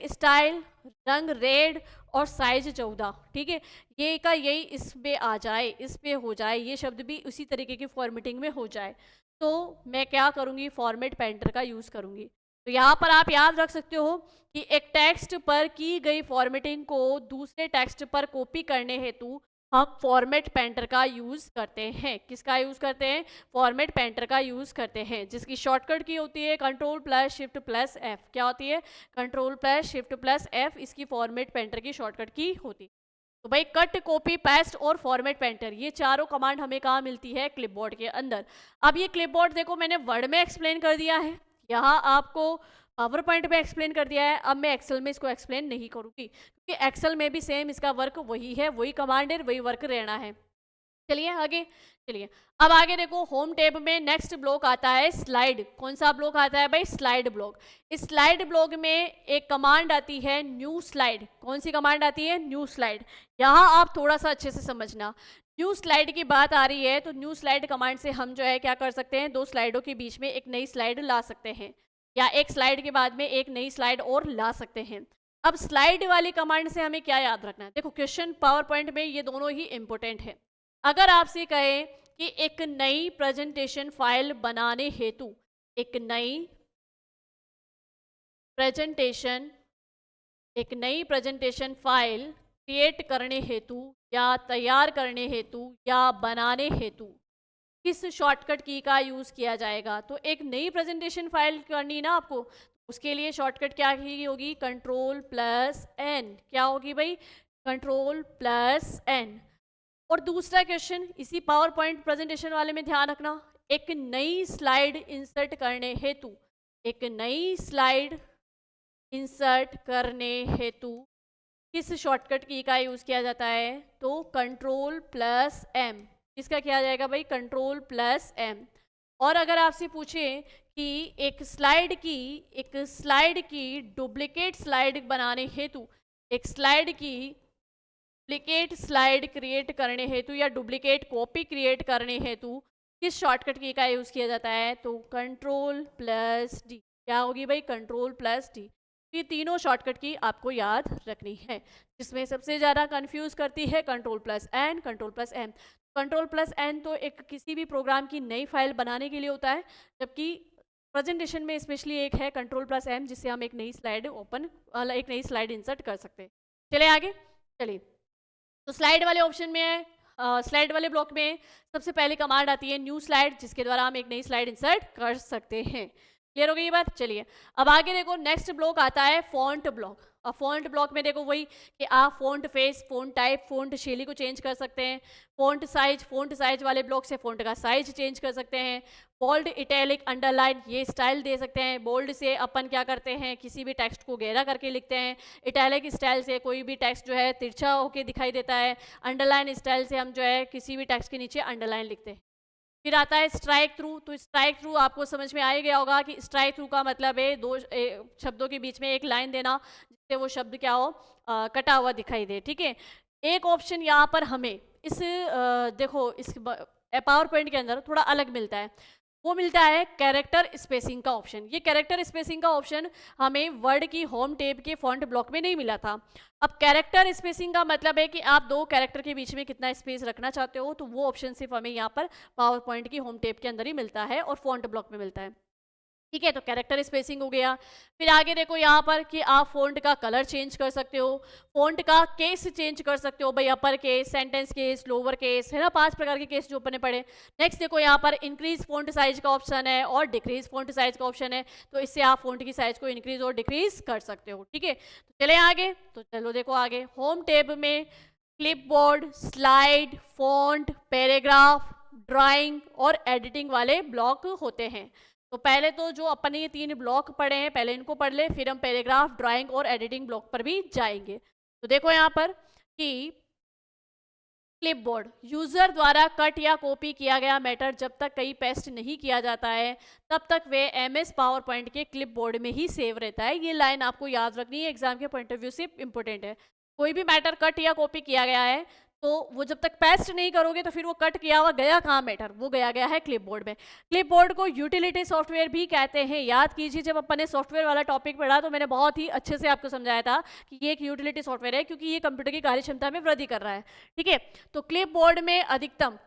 स्टाइल, रंग रेड और साइज 14, ठीक है, ये का यही इस पे आ जाए, इस पे हो जाए, ये शब्द भी उसी तरीके की फॉर्मेटिंग में हो जाए, तो मैं क्या करूँगी? फॉर्मेट पेंटर का यूज़ करूँगी। तो यहाँ पर आप याद रख सकते हो कि एक टेक्स्ट पर की गई फॉर्मेटिंग को दूसरे टेक्स्ट पर कॉपी करने हेतु हम फॉर्मेट पेंटर का यूज़ करते हैं। किसका यूज़ करते हैं? फॉर्मेट पेंटर का यूज़ करते हैं, जिसकी शॉर्टकट की होती है control plus shift plus F. क्या होती है? Control plus shift plus F इसकी फॉर्मेट पेंटर की शॉर्टकट की होती है। तो भाई कट, कॉपी, पेस्ट और फॉर्मेट पेंटर, ये चारों कमांड हमें कहाँ मिलती है? क्लिपबोर्ड के अंदर। अब ये क्लिपबोर्ड देखो मैंने वर्ड में एक्सप्लेन कर दिया है, यहाँ आपको पावर पॉइंट में एक्सप्लेन कर दिया है। अब मैं एक्सेल में इसको एक्सप्लेन नहीं करूँगी, क्योंकि एक्सेल में भी सेम इसका वर्क वही है, वही कमांड है, वही वर्क रहना है। चलिए आगे, चलिए अब आगे देखो होम टैब में नेक्स्ट ब्लॉक आता है स्लाइड। कौन सा ब्लॉक आता है भाई? Slide block. इस स्लाइड ब्लॉक में एक कमांड आती है न्यू स्लाइड। कौन सी कमांड आती है? New slide. यहाँ आप थोड़ा सा अच्छे से समझना, न्यू स्लाइड की बात आ रही है तो न्यू स्लाइड कमांड से हम जो है क्या कर सकते हैं? दो स्लाइडों के बीच में एक नई स्लाइड ला सकते हैं, या एक स्लाइड के बाद में एक नई स्लाइड और ला सकते हैं। अब स्लाइड वाली कमांड से हमें क्या याद रखना है? देखो क्वेश्चन पावर पॉइंट में ये दोनों ही इंपॉर्टेंट है। अगर आपसे कहे कि एक नई प्रेजेंटेशन फाइल बनाने हेतु, एक नई प्रेजेंटेशन फाइल क्रिएट करने हेतु या तैयार करने हेतु या बनाने हेतु किस शॉर्टकट की का यूज़ किया जाएगा? तो एक नई प्रेजेंटेशन फाइल करनी ना आपको, उसके लिए शॉर्टकट क्या की होगी? Control plus N. क्या होगी भाई? Control plus N. और दूसरा क्वेश्चन इसी पावर पॉइंट प्रेजेंटेशन वाले में ध्यान रखना, एक नई स्लाइड इंसर्ट करने हेतु, एक नई स्लाइड इंसर्ट करने हेतु किस शॉर्टकट की का यूज़ किया जाता है? तो कंट्रोल प्लस एम। किसका किया जाएगा भाई? Control plus M. और अगर आपसे पूछे कि एक स्लाइड की डुप्लीकेट स्लाइड बनाने हेतु, एक स्लाइड की डुप्लीकेट स्लाइड क्रिएट करने हेतु या डुप्लीकेट कॉपी क्रिएट करने हेतु किस शॉर्टकट की का यूज़ किया जाता है? तो कंट्रोल प्लस डी। क्या होगी भाई? Control plus D. ये तीनों शॉर्टकट की आपको याद रखनी है, जिसमें सबसे ज़्यादा कंफ्यूज करती है control plus N, control plus M. Control plus N तो एक किसी भी प्रोग्राम की नई फाइल बनाने के लिए होता है, जबकि प्रेजेंटेशन में स्पेशली एक है कंट्रोल प्लस एम, जिससे हम एक नई स्लाइड इंसर्ट कर सकते हैं। चलिए आगे, चलिए तो स्लाइड वाले ऑप्शन में है, स्लाइड वाले ब्लॉक में सबसे पहले कमांड आती है न्यू स्लाइड, जिसके द्वारा हम एक नई स्लाइड इंसर्ट कर सकते हैं। क्लियर हो गई ये बात? चलिए अब आगे देखो नेक्स्ट ब्लॉक आता है फॉन्ट ब्लॉक। और फॉन्ट ब्लॉक में देखो वही कि आप font face, font type, font शैली को चेंज कर सकते हैं। फॉन्ट साइज वाले ब्लॉक से फॉन्ट का साइज चेंज कर सकते हैं। बोल्ड, इटैलिक, अंडरलाइन ये स्टाइल दे सकते हैं। बोल्ड से अपन क्या करते हैं? किसी भी टेक्स्ट को गहरा करके लिखते हैं। इटैलिक स्टाइल से कोई भी टेक्स्ट जो है तिरछा होके दिखाई देता है। अंडरलाइन स्टाइल से हम जो है किसी भी टेक्स्ट के नीचे अंडरलाइन लिखते हैं। फिर आता है स्ट्राइक थ्रू। तो स्ट्राइक थ्रू आपको समझ में आ ही गया होगा कि स्ट्राइक थ्रू का मतलब है दो शब्दों के बीच में एक लाइन देना, जिससे वो शब्द क्या हो? कटा हुआ दिखाई दे, ठीक है। एक ऑप्शन यहाँ पर हमें इस देखो इस पावर पॉइंट के अंदर थोड़ा अलग मिलता है, वो मिलता है कैरेक्टर स्पेसिंग का ऑप्शन। ये कैरेक्टर स्पेसिंग का ऑप्शन हमें वर्ड की होम टैब के फॉन्ट ब्लॉक में नहीं मिला था। अब कैरेक्टर स्पेसिंग का मतलब है कि आप दो कैरेक्टर के बीच में कितना स्पेस रखना चाहते हो, तो वो ऑप्शन सिर्फ हमें यहाँ पर पावर पॉइंट की होम टैब के अंदर ही मिलता है और फॉन्ट ब्लॉक में मिलता है, ठीक है। तो कैरेक्टर स्पेसिंग हो गया। फिर आगे देखो यहाँ पर कि आप फ़ॉन्ट का कलर चेंज कर सकते हो, फ़ॉन्ट का केस चेंज कर सकते हो भाई, upper case, sentence case, lower case, है ना, 5 प्रकार के केस जो अपन ने पढ़े। नेक्स्ट देखो यहाँ पर इंक्रीज फ़ॉन्ट साइज का ऑप्शन है और डिक्रीज फ़ॉन्ट साइज का ऑप्शन है, तो इससे आप फ़ॉन्ट की साइज को इंक्रीज और डिक्रीज कर सकते हो, ठीक है। तो चले आगे, तो चलो देखो आगे होम टैब में clipboard, slide, font, paragraph, drawing और एडिटिंग वाले ब्लॉक होते हैं। तो पहले तो जो अपन ने ये 3 ब्लॉक पढ़े हैं पहले इनको पढ़ ले, फिर हम पैराग्राफ, ड्राइंग और एडिटिंग ब्लॉक पर भी जाएंगे। तो देखो यहाँ पर कि क्लिपबोर्ड, यूजर द्वारा कट या कॉपी किया गया मैटर जब तक कहीं पेस्ट नहीं किया जाता है तब तक वे एमएस पावर पॉइंट के क्लिपबोर्ड में ही सेव रहता है। ये लाइन आपको याद रखनी है, एग्जाम के पॉइंट ऑफ व्यू से इंपॉर्टेंट है। कोई भी मैटर कट या कॉपी किया गया है तो वो जब तक पेस्ट नहीं करोगे तो फिर वो कट किया हुआ गया कहाँ मैटर, वो गया है क्लिपबोर्ड में। क्लिपबोर्ड को यूटिलिटी सॉफ्टवेयर भी कहते हैं। याद कीजिए, जब अपन ने सॉफ्टवेयर वाला टॉपिक पढ़ा तो मैंने बहुत ही अच्छे से आपको समझाया था कि ये एक यूटिलिटी सॉफ्टवेयर है क्योंकि ये कंप्यूटर की कार्यक्षमता में वृद्धि कर रहा है। ठीक है, तो क्लिपबोर्ड में अधिकतम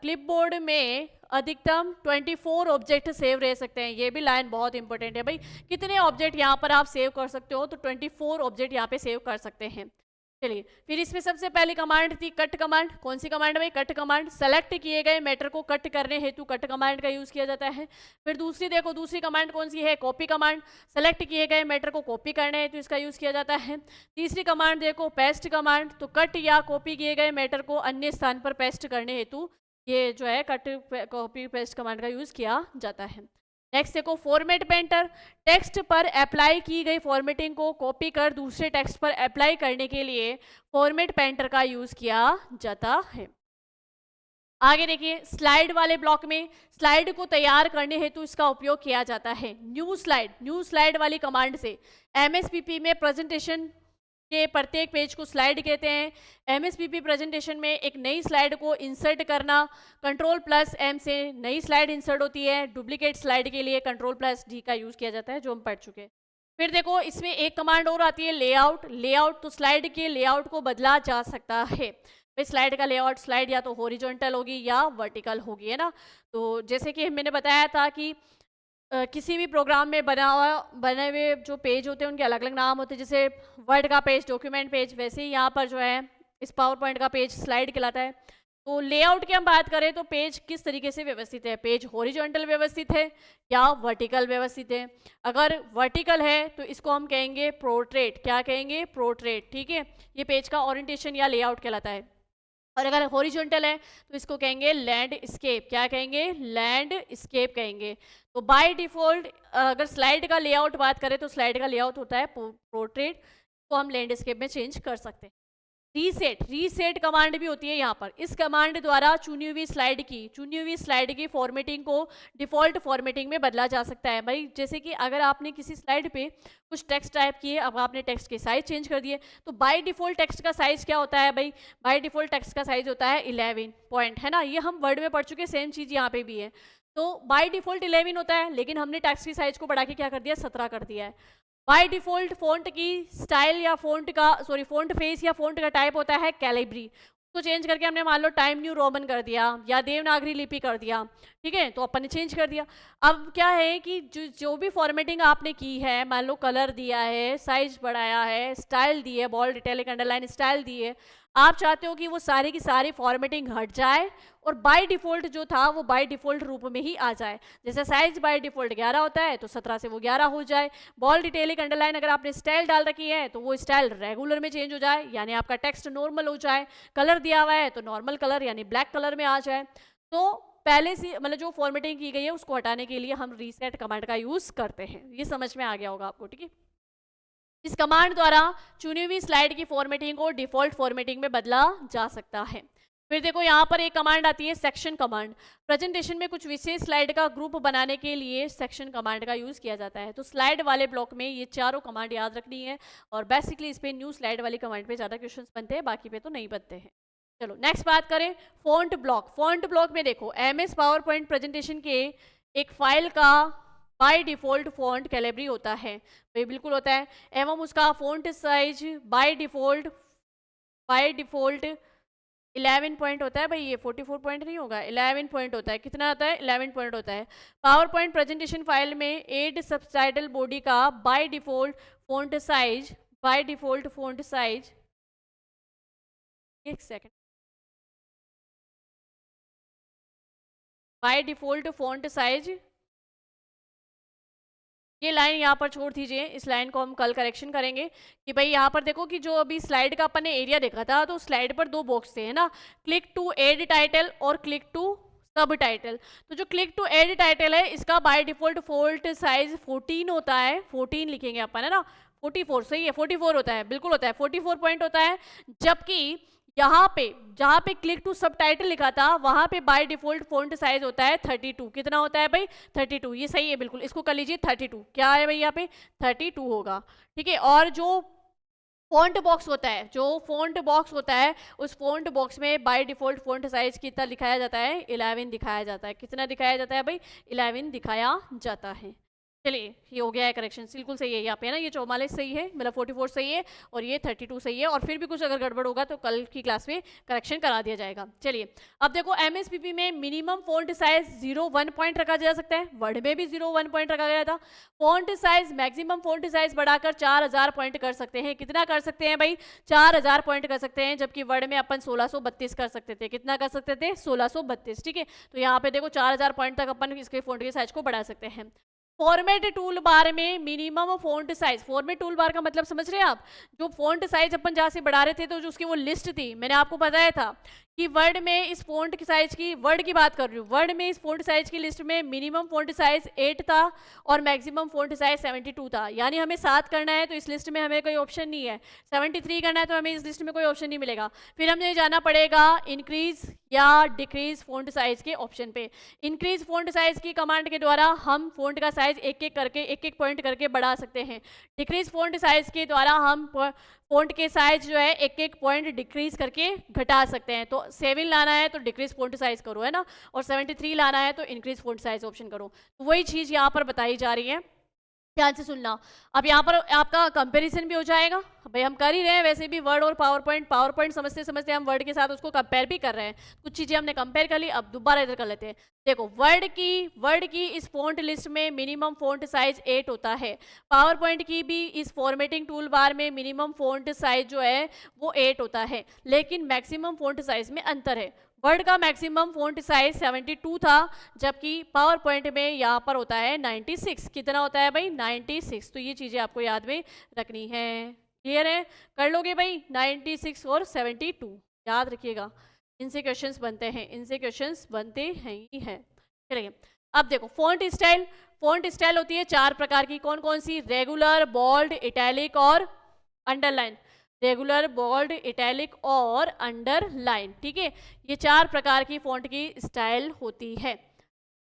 24 ऑब्जेक्ट सेव रह सकते हैं। ये भी लाइन बहुत इंपॉर्टेंट है भाई, कितने ऑब्जेक्ट यहाँ पर आप सेव कर सकते हो, तो 24 ऑब्जेक्ट यहाँ पे सेव कर सकते हैं। चलिए, फिर इसमें सबसे पहली कमांड थी कट कमांड। कौन सी कमांड भाई? Cut command. सेलेक्ट किए गए मैटर को कट करने हेतु कट कमांड का यूज किया जाता है। फिर दूसरी देखो, दूसरी कमांड कौन सी है? Copy command. सेलेक्ट किए गए मैटर को कॉपी करने हेतु इसका यूज किया जाता है। तीसरी कमांड देखो, पेस्ट कमांड। तो कट या कॉपी किए गए मैटर को अन्य स्थान पर पेस्ट करने हेतु ये जो है कट कॉपी पेस्ट कमांड का यूज किया जाता है। नेक्स्ट देखो, फॉर्मेट पेंटर। टेक्स्ट पर अप्लाई की गई फॉर्मेटिंग को कॉपी कर दूसरे टेक्स्ट पर अप्लाई करने के लिए फॉर्मेट पेंटर का यूज किया जाता है। आगे देखिए, स्लाइड वाले ब्लॉक में स्लाइड को तैयार करने हेतु इसका उपयोग किया जाता है। न्यू स्लाइड वाली कमांड से एमएसपीपी में प्रेजेंटेशन के प्रत्येक पेज को स्लाइड कहते हैं। एमएसपीपी प्रेजेंटेशन में एक नई स्लाइड को इंसर्ट करना, Ctrl+M से नई स्लाइड इंसर्ट होती है। डुप्लीकेट स्लाइड के लिए Ctrl+D का यूज किया जाता है, जो हम पढ़ चुके हैं। फिर देखो, इसमें एक कमांड और आती है लेआउट। तो स्लाइड के लेआउट को बदला जा सकता है। भाई स्लाइड का लेआउट, स्लाइड या तो हॉरिजॉन्टल होगी या वर्टिकल होगी, है ना। तो जैसे कि मैंने बताया था कि किसी भी प्रोग्राम में बने हुए जो पेज होते हैं उनके अलग अलग नाम होते हैं। जैसे वर्ड का पेज डॉक्यूमेंट पेज, वैसे ही यहाँ पर जो है इस पावर पॉइंट का पेज स्लाइड कहलाता है। तो लेआउट की हम बात करें तो पेज किस तरीके से व्यवस्थित है, पेज हॉरिजॉन्टल व्यवस्थित है या वर्टिकल व्यवस्थित है। अगर वर्टिकल है तो इसको हम कहेंगे पोर्ट्रेट। क्या कहेंगे? पोर्ट्रेट। ठीक है, ये पेज का ओरिएंटेशन या लेआउट कहलाता है। और अगर हॉरिजॉन्टल है तो इसको कहेंगे लैंडस्केप। क्या कहेंगे? लैंडस्केप कहेंगे। तो बाय डिफॉल्ट अगर स्लाइड का लेआउट बात करें तो स्लाइड का लेआउट होता है पोर्ट्रेट, को हम लैंडस्केप में चेंज कर सकते हैं। रीसेट कमांड भी होती है यहाँ पर। इस कमांड द्वारा चुनी हुई स्लाइड की फॉर्मेटिंग को डिफॉल्ट फॉर्मेटिंग में बदला जा सकता है। भाई जैसे कि अगर आपने किसी स्लाइड पे कुछ टेक्स्ट टाइप किए, अब आपने टेक्स्ट के साइज चेंज कर दिए, तो बाय डिफॉल्ट टेक्स्ट का साइज क्या होता है भाई? बाय डिफॉल्ट टेक्स्ट का साइज होता है 11 पॉइंट, है ना। ये हम वर्ड में पढ़ चुके, सेम चीज़ यहाँ पे भी है। तो बाय डिफॉल्ट 11 होता है, लेकिन हमने टेक्स्ट की साइज को बढ़ा के क्या कर दिया? 17 कर दिया है। बाय डिफॉल्ट फ़ॉन्ट की स्टाइल या फ़ॉन्ट फेस या फ़ॉन्ट का टाइप होता है कैलिब्री। उसको चेंज करके हमने मान लो टाइम न्यू रोमन कर दिया या देवनागरी लिपि कर दिया, ठीक है, तो अपन ने चेंज कर दिया। अब क्या है कि जो भी फॉर्मेटिंग आपने की है, मान लो कलर दिया है, साइज बढ़ाया है, स्टाइल दी है, बॉल्ड इटैलिक अंडरलाइन स्टाइल दी है, आप चाहते हो कि वो सारी की सारी फॉर्मेटिंग हट जाए और बाय डिफॉल्ट जो था वो बाय डिफॉल्ट रूप में ही आ जाए। जैसे साइज बाय डिफॉल्ट 11 होता है तो 17 से वो 11 हो जाए। बॉल्ड इटैलिक अंडरलाइन अगर आपने स्टाइल डाल रखी है तो वो स्टाइल रेगुलर में चेंज हो जाए, यानी आपका टेक्स्ट नॉर्मल हो जाए। कलर दिया हुआ है तो नॉर्मल कलर यानी ब्लैक कलर में आ जाए। तो पहले से मतलब जो फॉर्मेटिंग की गई है उसको हटाने के लिए हम रीसेट कमांड का यूज करते हैं। ये समझ में आ गया होगा आपको, ठीक है। इस कमांड द्वारा चुनी हुई स्लाइड की फॉर्मेटिंग को डिफॉल्ट फॉर्मेटिंग में बदला जा सकता है। फिर देखो यहाँ पर एक कमांड आती है सेक्शन कमांड। प्रेजेंटेशन में कुछ विशेष स्लाइड का ग्रुप बनाने के लिए सेक्शन कमांड का यूज किया जाता है। तो स्लाइड वाले ब्लॉक में ये चारों कमांड याद रखनी है और बेसिकली इस पे न्यू स्लाइड वाली कमांड पे ज़्यादा क्वेश्चंस बनते हैं, बाकी पे तो नहीं बनते हैं। चलो नेक्स्ट बात करें फॉन्ट ब्लॉक में देखो एमएस पावर पॉइंट प्रेजेंटेशन के एक फाइल का बाय डिफॉल्ट फॉन्ट कैलिब्री होता है, वही बिल्कुल होता है, एवं उसका font size by default 11 point होता है। भाई ये 44 पॉइंट नहीं होगा, 11 पॉइंट होता है। कितना होता है? 11 पॉइंट होता है। पावर पॉइंट प्रेजेंटेशन फाइल में एड सबटाइटल बॉडी का बाय डिफॉल्ट फॉन्ट साइज एक second, by default font size, ये लाइन यहाँ पर छोड़ दीजिए, इस लाइन को हम कल करेक्शन करेंगे कि भाई यहाँ पर देखो कि जो अभी स्लाइड का अपन ने एरिया देखा था तो स्लाइड पर दो बॉक्स थे, है ना, क्लिक टू एड टाइटल और क्लिक टू सब टाइटल। तो जो क्लिक टू एड टाइटल है इसका बाय डिफॉल्ट फॉन्ट साइज 14 होता है, 14 लिखेंगे अपन, है ना, 44 सही है, 44 होता है, बिल्कुल होता है, 44 पॉइंट होता है। जबकि यहाँ पे जहाँ पे क्लिक टू सबटाइटल लिखा था वहाँ पे बाय डिफॉल्ट फॉन्ट साइज होता है 32। कितना होता है भाई? 32। ये सही है बिल्कुल, इसको कर लीजिए 32। क्या है भाई यहाँ पे? 32 होगा, ठीक है। और जो फॉन्ट बॉक्स होता है, जो फॉन्ट बॉक्स होता है, उस फॉन्ट बॉक्स में बाय डिफॉल्ट फॉन्ट साइज कितना दिखाया जाता है? 11 दिखाया जाता है। कितना दिखाया जाता है भाई? 11 दिखाया जाता है। चलिए ये हो गया है करेक्शन, बिल्कुल सही है यहाँ पे, है ना। ये 44 सही है, मतलब 44 सही है, और ये 32 सही है। और फिर भी कुछ अगर गड़बड़ होगा तो कल की क्लास में करेक्शन करा दिया जाएगा। चलिए अब देखो, एमएसपीपी में मिनिमम फॉन्ट साइज 0.1 पॉइंट रखा जा सकता है, वर्ड में भी 0.1 पॉइंट रखा गया था। Font size, maximum font size बढ़ाकर 4000 पॉइंट कर सकते हैं। कितना कर सकते हैं भाई? 4000 पॉइंट कर सकते हैं, जबकि वर्ड में अपन 1632 कर सकते थे। कितना कर सकते थे? 1632, ठीक है। तो यहाँ पे देखो 4000 पॉइंट तक अपन इसके फॉन्ट के साइज को बढ़ा सकते हैं। फॉर्मेट टूल बार में minimum font size, format tool bar का मतलब समझ रहे हैं आप? जो फॉन्ट साइज अपन जहाँ से बढ़ा रहे थे तो जो उसकी वो लिस्ट थी, मैंने आपको बताया था कि वर्ड में इस फॉन्ट की साइज की, वर्ड की बात कर रही हूँ, वर्ड में इस फॉन्ट साइज की लिस्ट में मिनिमम फॉन्ट साइज 8 था और मैक्सिमम फॉन्ट साइज 72 था। यानी हमें 7 करना है तो इस लिस्ट में हमें कोई ऑप्शन नहीं है, 73 करना है तो हमें इस लिस्ट में कोई ऑप्शन नहीं मिलेगा। फिर हमें जाना पड़ेगा इंक्रीज या डिक्रीज फॉन्ट साइज के ऑप्शन पे। इंक्रीज फॉन्ट साइज की कमांड के द्वारा हम फॉन्ट का साइज एक एक पॉइंट करके बढ़ा सकते हैं। डिक्रीज फॉन्ट साइज के द्वारा हम फॉन्ट के साइज जो है एक पॉइंट डिक्रीज करके घटा सकते हैं। तो 7 लाना है तो डिक्रीज फॉन्ट साइज करो, है ना, और 73 लाना है तो इंक्रीज फॉन्ट साइज ऑप्शन करो। तो वही चीज़ यहाँ पर बताई जा रही है, ध्यान से सुनना। अब यहाँ पर आपका कंपैरिजन भी हो जाएगा भाई, हम कर ही रहे हैं वैसे भी वर्ड और पावर पॉइंट समझते समझते हम वर्ड के साथ उसको कंपेयर भी कर रहे हैं। कुछ चीज़ें हमने कंपेयर कर ली, अब दोबारा इधर कर लेते हैं। देखो वर्ड की इस फॉन्ट लिस्ट में मिनिमम फॉन्ट साइज 8 होता है। पावर पॉइंट की भी इस फॉर्मेटिंग टूल बार में मिनिमम फॉन्ट साइज जो है वो 8 होता है, लेकिन मैक्सिमम फॉन्ट साइज में अंतर है। वर्ड का मैक्सिमम फॉन्ट साइज 72 था, जबकि पावर पॉइंट में यहाँ पर होता है 96। कितना होता है भाई? 96। तो ये चीज़ें आपको याद में रखनी है। क्लियर है? कर लोगे भाई? 96 और 72 याद रखिएगा, इनसे क्वेश्चंस बनते हैं, इनसे क्वेश्चंस बनते हैं ही हैं। चलिए अब देखो फॉन्ट स्टाइल। फॉन्ट स्टाइल होती है 4 प्रकार की। कौन कौन सी? रेगुलर, बोल्ड, इटैलिक और अंडरलाइन। रेगुलर, बोल्ड, इटैलिक और अंडरलाइन, ठीक है। ये 4 प्रकार की फॉन्ट की स्टाइल होती है।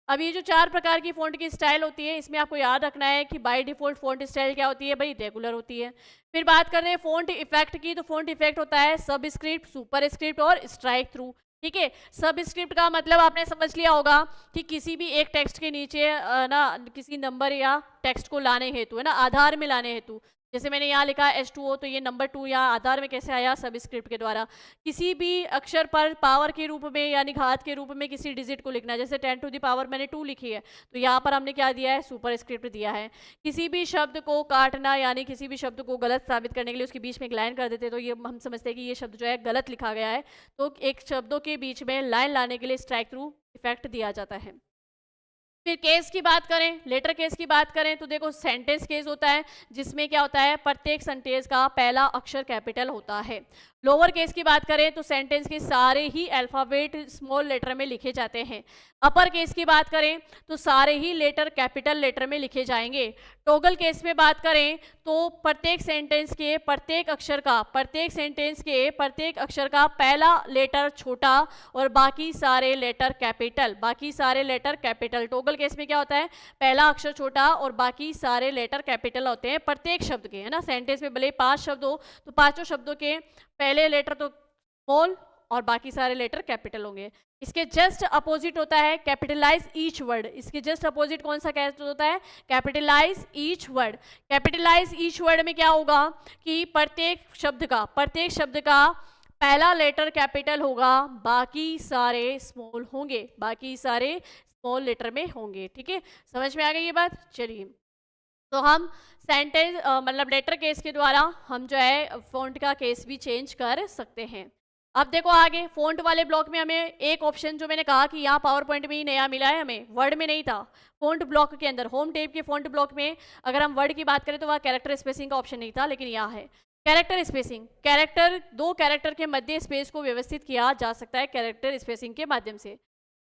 अब ये जो 4 प्रकार की फॉन्ट की स्टाइल होती है, इसमें आपको याद रखना है कि बाय डिफॉल्ट फॉन्ट स्टाइल क्या होती है भाई? रेगुलर होती है। फिर बात कर रहे हैं फॉन्ट इफेक्ट की, तो फॉन्ट इफेक्ट होता है सब स्क्रिप्ट, सुपर स्क्रिप्ट और स्ट्राइक थ्रू, ठीक है। सब स्क्रिप्ट का मतलब आपने समझ लिया होगा कि किसी भी एक टेक्स्ट के नीचे ना किसी नंबर या टेक्स्ट को लाने हेतु, है ना, आधार में लाने हेतु, जैसे मैंने यहाँ लिखा H2O, तो ये नंबर 2 यहाँ आधार में कैसे आया? सब स्क्रिप्ट के द्वारा। किसी भी अक्षर पर पावर के रूप में यानी घात के रूप में किसी डिजिट को लिखना, जैसे 10 टू द पावर मैंने 2 लिखी है, तो यहाँ पर हमने क्या दिया है? सुपर स्क्रिप्ट दिया है। किसी भी शब्द को काटना यानी किसी भी शब्द को गलत साबित करने के लिए उसके बीच में एक लाइन कर देते, तो ये हम समझते हैं कि ये शब्द जो है गलत लिखा गया है, तो एक शब्दों के बीच में लाइन लाने के लिए स्ट्राइक थ्रू इफेक्ट दिया जाता है। फिर केस की बात करें, लेटर केस की बात करें, तो देखो सेंटेंस केस होता है, जिसमें क्या होता है? प्रत्येक सेंटेंस का पहला अक्षर कैपिटल होता है। लोअर केस की बात करें तो सेंटेंस के सारे ही अल्फाबेट स्मॉल लेटर में लिखे जाते हैं। अपर केस की बात करें तो सारे ही लेटर कैपिटल लेटर में लिखे जाएंगे। टॉगल केस में बात करें तो प्रत्येक सेंटेंस के प्रत्येक अक्षर का, प्रत्येक सेंटेंस के प्रत्येक अक्षर का पहला लेटर छोटा और बाकी सारे लेटर कैपिटल, बाकी सारे लेटर कैपिटल। टॉगल केस में क्या होता है? पहला अक्षर छोटा और बाकी सारे लेटर कैपिटल होते हैं प्रत्येक शब्द के, है ना। सेंटेंस में भले 5 शब्द हो तो 5 शब्दों के पहले लेटर तो स्मॉल और बाकी सारे लेटर कैपिटल होंगे। इसके जस्ट अपोजिट होता है कैपिटलाइज ईच वर्ड। इसके जस्ट अपोजिट कौन सा कैसे होता है? Capitalize each word. Capitalize each word में क्या होगा कि प्रत्येक शब्द का पहला लेटर कैपिटल होगा, बाकी सारे स्मॉल होंगे, बाकी सारे स्मॉल लेटर में होंगे, ठीक है। समझ में आ गई ये बात? चलिए तो हम सेंटेंस मतलब लेटर केस के द्वारा हम जो है फॉन्ट का केस भी चेंज कर सकते हैं। अब देखो आगे फॉन्ट वाले ब्लॉक में हमें एक ऑप्शन जो मैंने कहा कि यहाँ पावर पॉइंट में ही नया मिला है, हमें वर्ड में नहीं था। फॉन्ट ब्लॉक के अंदर होम टैब के फॉन्ट ब्लॉक में अगर हम वर्ड की बात करें तो वहाँ कैरेक्टर स्पेसिंग का ऑप्शन नहीं था, लेकिन यहाँ है कैरेक्टर स्पेसिंग। दो कैरेक्टर के मध्य स्पेस को व्यवस्थित किया जा सकता है कैरेक्टर स्पेसिंग के माध्यम से।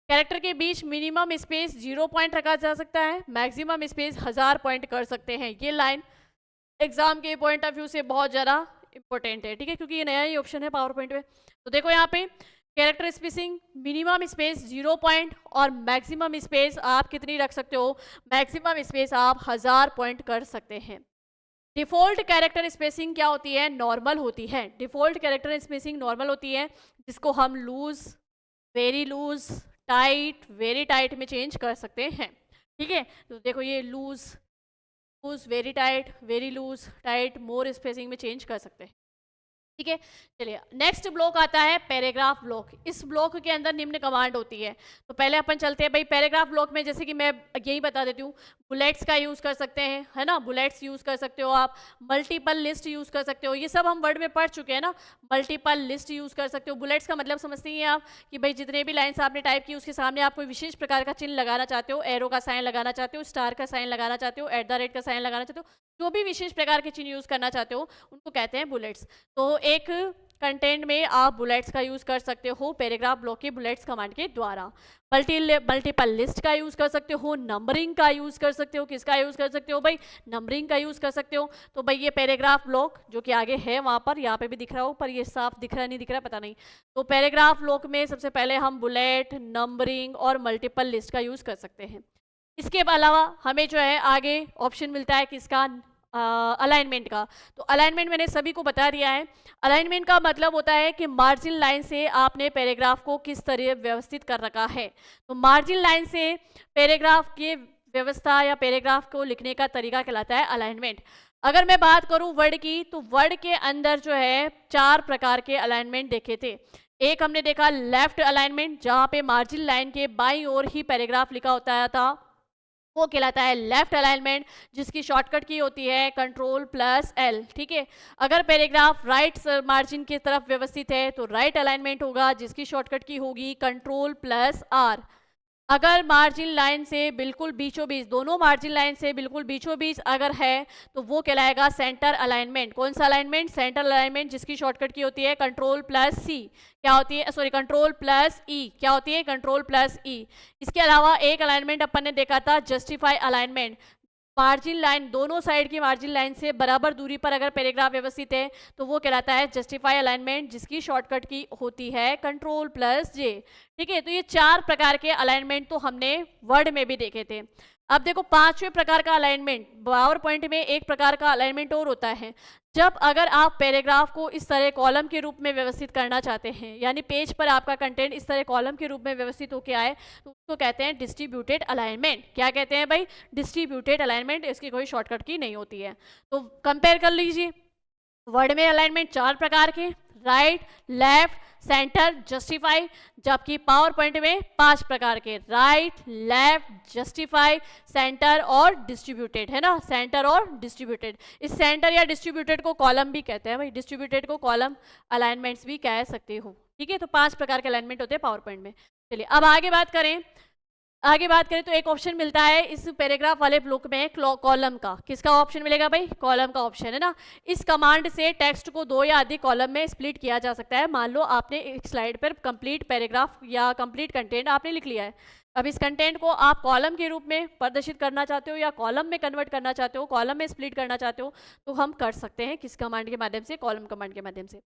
कैरेक्टर के बीच मिनिमम स्पेस 0 पॉइंट रखा जा सकता है, मैक्सिमम स्पेस 1000 पॉइंट कर सकते हैं। ये लाइन एग्जाम के पॉइंट ऑफ व्यू से बहुत ज़्यादा इंपॉर्टेंट है, ठीक है, क्योंकि ये नया ही ऑप्शन है पावर पॉइंट में। तो देखो यहाँ पे character spacing, minimum space 0 point और मैक्सिमम स्पेस आप कितनी रख सकते हो, मैक्सिमम स्पेस आप 1000 पॉइंट कर सकते हैं। डिफ़ॉल्ट कैरेक्टर स्पेसिंग क्या होती है, नॉर्मल होती है। डिफ़ॉल्ट कैरेक्टर स्पेसिंग नॉर्मल होती है, जिसको हम loose, very loose, tight, very tight में चेंज कर सकते हैं, ठीक है। तो देखो ये loose, loose, very loose, tight, more spacing में चेंज कर सकते हैं, ठीक है। चलिए नेक्स्ट ब्लॉक आता है पैराग्राफ ब्लॉक। इस ब्लॉक के अंदर निम्न कमांड होती है। तो पहले अपन चलते हैं भाई पैराग्राफ ब्लॉक में, जैसे कि मैं यही बता देती हूँ, बुलेट्स का यूज़ कर सकते हैं, है ना, बुलेट्स यूज़ कर सकते हो आप, मल्टीपल लिस्ट यूज़ कर सकते हो, ये सब हम वर्ड में पढ़ चुके हैं ना। मल्टीपल लिस्ट यूज़ कर सकते हो। बुलेट्स का मतलब समझते ही हैं आप कि भाई जितने भी लाइन्स आपने टाइप की उसके सामने आप कोई विशेष प्रकार का चिन्ह लगाना चाहते हो, एरो का साइन लगाना चाहते हो, स्टार का साइन लगाना चाहते हो, @ का साइन लगाना चाहते हो, जो भी विशेष प्रकार के चिन्ह यूज़ करना चाहते हो उनको कहते हैं बुलेट्स। तो एक कंटेंट में आप बुलेट्स का यूज़ कर सकते हो पैराग्राफ ब्लॉक के बुलेट्स कमांड के द्वारा। मल्टीपल लिस्ट का यूज़ कर सकते हो, नंबरिंग का यूज़ कर सकते हो, किसका यूज़ कर सकते हो भाई, नंबरिंग का यूज़ कर सकते हो। तो भाई ये पैराग्राफ ब्लॉक जो कि आगे है वहाँ पर, यहाँ पे भी दिख रहा हो पर ये साफ दिख रहा नहीं दिख रहा पता नहीं। तो पैराग्राफ ब्लॉक में सबसे पहले हम बुलेट, नंबरिंग और मल्टीपल लिस्ट का यूज़ कर सकते हैं। इसके अलावा हमें जो है आगे ऑप्शन मिलता है किसका, अलाइनमेंट का। तो अलाइनमेंट मैंने सभी को बता दिया है। अलाइनमेंट का मतलब होता है कि मार्जिन लाइन से आपने पैराग्राफ को किस तरह व्यवस्थित कर रखा है। तो मार्जिन लाइन से पैराग्राफ की व्यवस्था या पैराग्राफ को लिखने का तरीका कहलाता है अलाइनमेंट। अगर मैं बात करूं वर्ड की, तो वर्ड के अंदर जो है 4 प्रकार के अलाइनमेंट देखे थे। एक हमने देखा लेफ्ट अलाइनमेंट, जहाँ पे मार्जिन लाइन के बाईं ओर ही पैराग्राफ लिखा होता था, वो कहलाता है लेफ्ट अलाइनमेंट, जिसकी शॉर्टकट की होती है Ctrl+L, ठीक है। अगर पैराग्राफ राइट मार्जिन की तरफ व्यवस्थित है तो राइट अलाइनमेंट होगा, जिसकी शॉर्टकट की होगी Ctrl+R। अगर मार्जिन लाइन से बिल्कुल बीचों बीच, दोनों मार्जिन लाइन से बिल्कुल बीचों बीच अगर है तो वो कहलाएगा सेंटर अलाइनमेंट। कौन सा अलाइनमेंट, सेंटर अलाइनमेंट, जिसकी शॉर्टकट की होती है Ctrl+C, क्या होती है, सॉरी Ctrl+E, क्या होती है Ctrl+E। इसके अलावा एक अलाइनमेंट अपन ने देखा था जस्टिफाई अलाइनमेंट। मार्जिन लाइन, दोनों साइड की मार्जिन लाइन से बराबर दूरी पर अगर पैराग्राफ व्यवस्थित है तो वो कहलाता है जस्टिफाई अलाइनमेंट, जिसकी शॉर्टकट की होती है Ctrl+J, ठीक है। तो ये 4 प्रकार के अलाइनमेंट तो हमने वर्ड में भी देखे थे। अब देखो 5वें प्रकार का अलाइनमेंट, पावर पॉइंट में एक प्रकार का अलाइनमेंट और होता है। जब अगर आप पैराग्राफ को इस तरह कॉलम के रूप में व्यवस्थित करना चाहते हैं, यानी पेज पर आपका कंटेंट इस तरह कॉलम के रूप में व्यवस्थित होकर आए, तो उसको कहते हैं डिस्ट्रीब्यूटेड अलाइनमेंट। क्या कहते हैं भाई, डिस्ट्रीब्यूटेड अलाइनमेंट। इसकी कोई शॉर्टकट की नहीं होती है। तो कंपेयर कर लीजिए, वर्ड में अलाइनमेंट 4 प्रकार के, राइट, लेफ्ट, सेंटर, जस्टिफाई, जबकि पावर पॉइंट में 5 प्रकार के, राइट, लेफ्ट, जस्टिफाई, सेंटर और डिस्ट्रीब्यूटेड, है ना, सेंटर और डिस्ट्रीब्यूटेड। इस सेंटर या डिस्ट्रीब्यूटेड को कॉलम भी कहते हैं भाई, डिस्ट्रीब्यूटेड को कॉलम अलाइनमेंट्स भी कह सकते हो, ठीक है। तो 5 प्रकार के अलाइनमेंट होते हैं पावर पॉइंट में। चलिए अब आगे बात करें तो एक ऑप्शन मिलता है इस पैराग्राफ वाले ब्लॉक में कॉलम का। किसका ऑप्शन मिलेगा भाई, कॉलम का ऑप्शन, है ना। इस कमांड से टेक्स्ट को 2 या अधिक कॉलम में स्प्लिट किया जा सकता है। मान लो आपने एक स्लाइड पर कंप्लीट पैराग्राफ या कंप्लीट कंटेंट आपने लिख लिया है। अब इस कंटेंट को आप कॉलम के रूप में प्रदर्शित करना चाहते हो या कॉलम में कन्वर्ट करना चाहते हो, कॉलम में स्प्लिट करना चाहते हो, तो हम कर सकते हैं किस कमांड के माध्यम से, कॉलम कमांड के माध्यम से।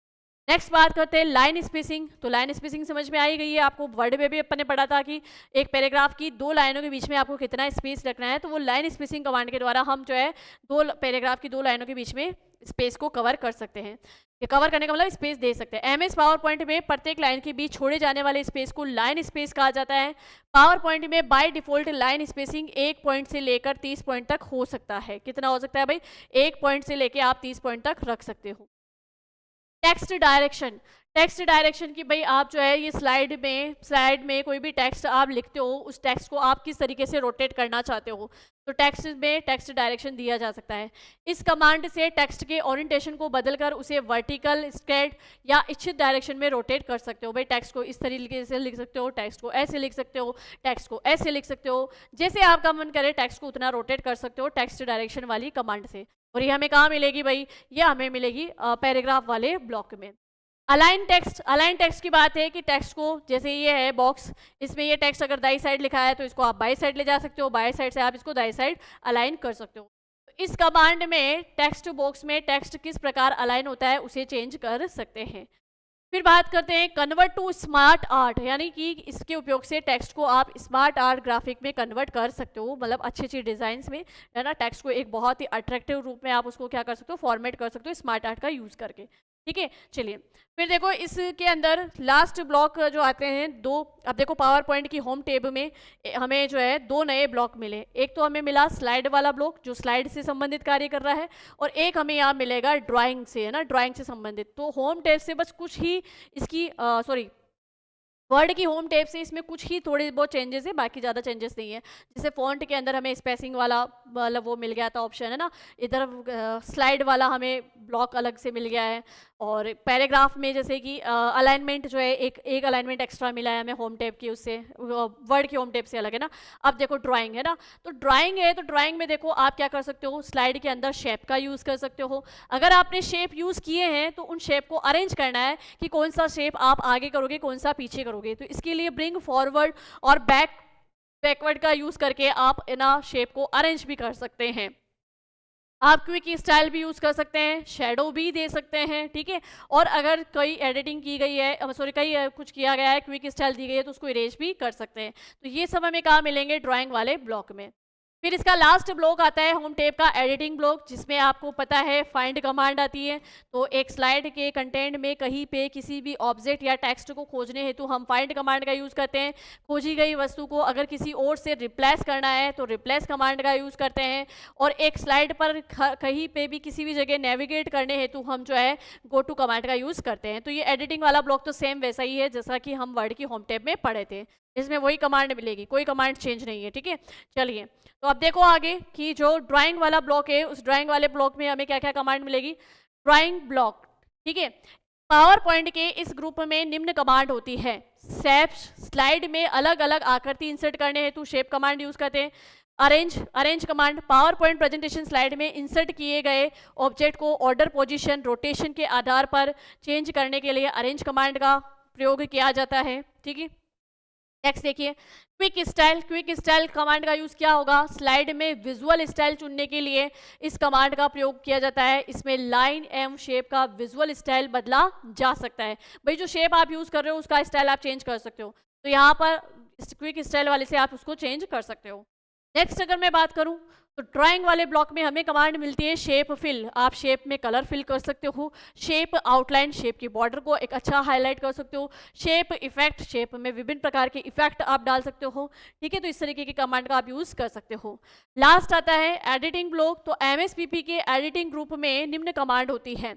नेक्स्ट बात करते हैं लाइन स्पेसिंग। तो लाइन स्पेसिंग समझ में आई गई है आपको, वर्ड में भी अपन ने पढ़ा था कि एक पैराग्राफ की 2 लाइनों के बीच में आपको कितना स्पेस रखना है। तो वो लाइन स्पेसिंग कमांड के द्वारा हम जो है पैराग्राफ की 2 लाइनों के बीच में स्पेस को कवर कर सकते हैं। ये कवर करने का मतलब स्पेस दे सकते हैं। MS पावर पॉइंट में प्रत्येक लाइन के बीच छोड़े जाने वाले स्पेस को लाइन स्पेस कहा जाता है। पावर पॉइंट में by default line spacing 1 point से लेकर 30 पॉइंट तक हो सकता है। कितना हो सकता है भाई, 1 पॉइंट से लेकर आप 30 पॉइंट तक रख सकते हो। टेक्स्ट डायरेक्शन की भाई आप जो है ये स्लाइड में कोई भी टेक्स्ट आप लिखते हो, उस टेक्स्ट को आप किस तरीके से रोटेट करना चाहते हो, तो टेक्स्ट में टेक्स्ट डायरेक्शन दिया जा सकता है। इस कमांड से टेक्स्ट के ओरिएंटेशन को बदलकर उसे वर्टिकल, स्ट्रेट या इच्छित डायरेक्शन में रोटेट कर सकते हो। भाई टेक्स्ट को इस तरीके से लिख सकते हो, टेक्स्ट को ऐसे लिख सकते हो, टेक्स्ट को ऐसे लिख सकते हो, जैसे आपका मन करे टेक्स्ट को उतना रोटेट कर सकते हो टेक्स्ट डायरेक्शन वाली कमांड से। और ये हमें कहाँ मिलेगी भाई, ये हमें मिलेगी पैराग्राफ वाले ब्लॉक में। अलाइन टेक्स्ट की बात है कि टेक्स्ट को, जैसे ये है बॉक्स, इसमें ये टेक्स्ट अगर दाई साइड लिखा है तो इसको आप बाई साइड ले जा सकते हो, बाई साइड से आप इसको दाई साइड अलाइन कर सकते हो। इस कमांड में टेक्स्ट बॉक्स में टेक्स्ट किस प्रकार अलाइन होता है उसे चेंज कर सकते हैं। फिर बात करते हैं कन्वर्ट टू स्मार्ट आर्ट, यानी कि इसके उपयोग से टेक्स्ट को आप स्मार्ट आर्ट ग्राफिक में कन्वर्ट कर सकते हो, मतलब अच्छी अच्छी डिजाइन्स में, है ना। टेक्स्ट को एक बहुत ही अट्रैक्टिव रूप में आप उसको क्या कर सकते हो, फॉर्मेट कर सकते हो स्मार्ट आर्ट का यूज़ करके। ठीक है, चलिए फिर देखो इसके अंदर लास्ट ब्लॉक जो आते हैं दो। अब देखो पावर पॉइंट की होम टेब में हमें जो है दो नए ब्लॉक मिले। एक तो हमें मिला स्लाइड वाला ब्लॉक जो स्लाइड से संबंधित कार्य कर रहा है, और एक हमें यहाँ मिलेगा ड्राइंग से, है ना, ड्राइंग से संबंधित। तो होम टेब से बस कुछ ही इसकी वर्ड की होम टेब से इसमें कुछ ही थोड़े बहुत चेंजेस है, बाकी ज़्यादा चेंजेस नहीं है। जैसे फॉन्ट के अंदर हमें स्पेसिंग वाला मतलब वो मिल गया था ऑप्शन, है ना। इधर स्लाइड वाला हमें ब्लॉक अलग से मिल गया है, और पैराग्राफ में जैसे कि अलाइनमेंट जो है एक अलाइनमेंट एक्स्ट्रा मिला है हमें होम टेब की, उससे वर्ड की होम टेब से अलग, है ना। अब देखो ड्राइंग है ना, तो ड्राइंग है, तो ड्राइंग में देखो आप क्या कर सकते हो, स्लाइड के अंदर शेप का यूज़ कर सकते हो। अगर आपने शेप यूज़ किए हैं तो उन शेप को अरेंज करना है कि कौन सा शेप आप आगे करोगे कौन सा पीछे करोगे। तो इसके लिए ब्रिंग फॉरवर्ड और बैकवर्ड का यूज़ करके आप ना शेप को अरेंज भी कर सकते हैं। आप क्विक स्टाइल भी यूज़ कर सकते हैं, शेडो भी दे सकते हैं, ठीक है। और अगर कोई एडिटिंग की गई है, कुछ किया गया है, क्विक स्टाइल दी गई है, तो उसको इरेज भी कर सकते हैं। तो ये सब हमें कहाँ मिलेंगे, ड्राइंग वाले ब्लॉक में। फिर इसका लास्ट ब्लॉक आता है होम टेब का एडिटिंग ब्लॉक, जिसमें आपको पता है फाइंड कमांड आती है। तो एक स्लाइड के कंटेंट में कहीं पे किसी भी ऑब्जेक्ट या टेक्स्ट को खोजने हेतु हम फाइंड कमांड का यूज़ करते हैं। खोजी गई वस्तु को अगर किसी और से रिप्लेस करना है तो रिप्लेस कमांड का यूज़ करते हैं। और एक स्लाइड पर कहीं पे भी किसी भी जगह नेविगेट करने हेतु हम जो है गो टू कमांड का यूज़ करते हैं। तो ये एडिटिंग वाला ब्लॉक तो सेम वैसा ही है जैसा कि हम वर्ड की होम टेब में पढ़े थे, इसमें वही कमांड मिलेगी, कोई कमांड चेंज नहीं है, ठीक है। चलिए तो अब देखो आगे कि जो ड्राइंग वाला ब्लॉक है उस ड्राइंग वाले ब्लॉक में हमें क्या क्या कमांड मिलेगी। ड्राइंग ब्लॉक, ठीक है। पावर पॉइंट के इस ग्रुप में निम्न कमांड होती है। स्लाइड में अलग अलग आकृति इंसर्ट करने हेतु शेप कमांड यूज करते हैं। Arrange command power point presentation slide में इंसर्ट किए गए ऑब्जेक्ट को ऑर्डर, पोजीशन, रोटेशन के आधार पर चेंज करने के लिए अरेंज कमांड का प्रयोग किया जाता है, ठीक है। नेक्स्ट देखिए क्विक स्टाइल कमांड का यूज क्या होगा, स्लाइड में विजुअल स्टाइल चुनने के लिए इस कमांड का प्रयोग किया जाता है। इसमें लाइन एवं शेप का विजुअल स्टाइल बदला जा सकता है। भाई जो शेप आप यूज कर रहे हो उसका स्टाइल आप चेंज कर सकते हो, तो यहाँ पर क्विक स्टाइल वाले से आप उसको चेंज कर सकते हो। नेक्स्ट अगर मैं बात करूं तो ड्राइंग वाले ब्लॉक में हमें कमांड मिलती है शेप फिल। आप शेप में कलर फिल कर सकते हो, शेप आउटलाइन, शेप की बॉर्डर को एक अच्छा हाईलाइट कर सकते हो, शेप इफेक्ट, शेप में विभिन्न प्रकार के इफेक्ट आप डाल सकते हो, ठीक है। तो इस तरीके की कमांड का आप यूज कर सकते हो। लास्ट आता है एडिटिंग ब्लॉक। तो एमएसपीपी के एडिटिंग ग्रुप में निम्न कमांड होती है।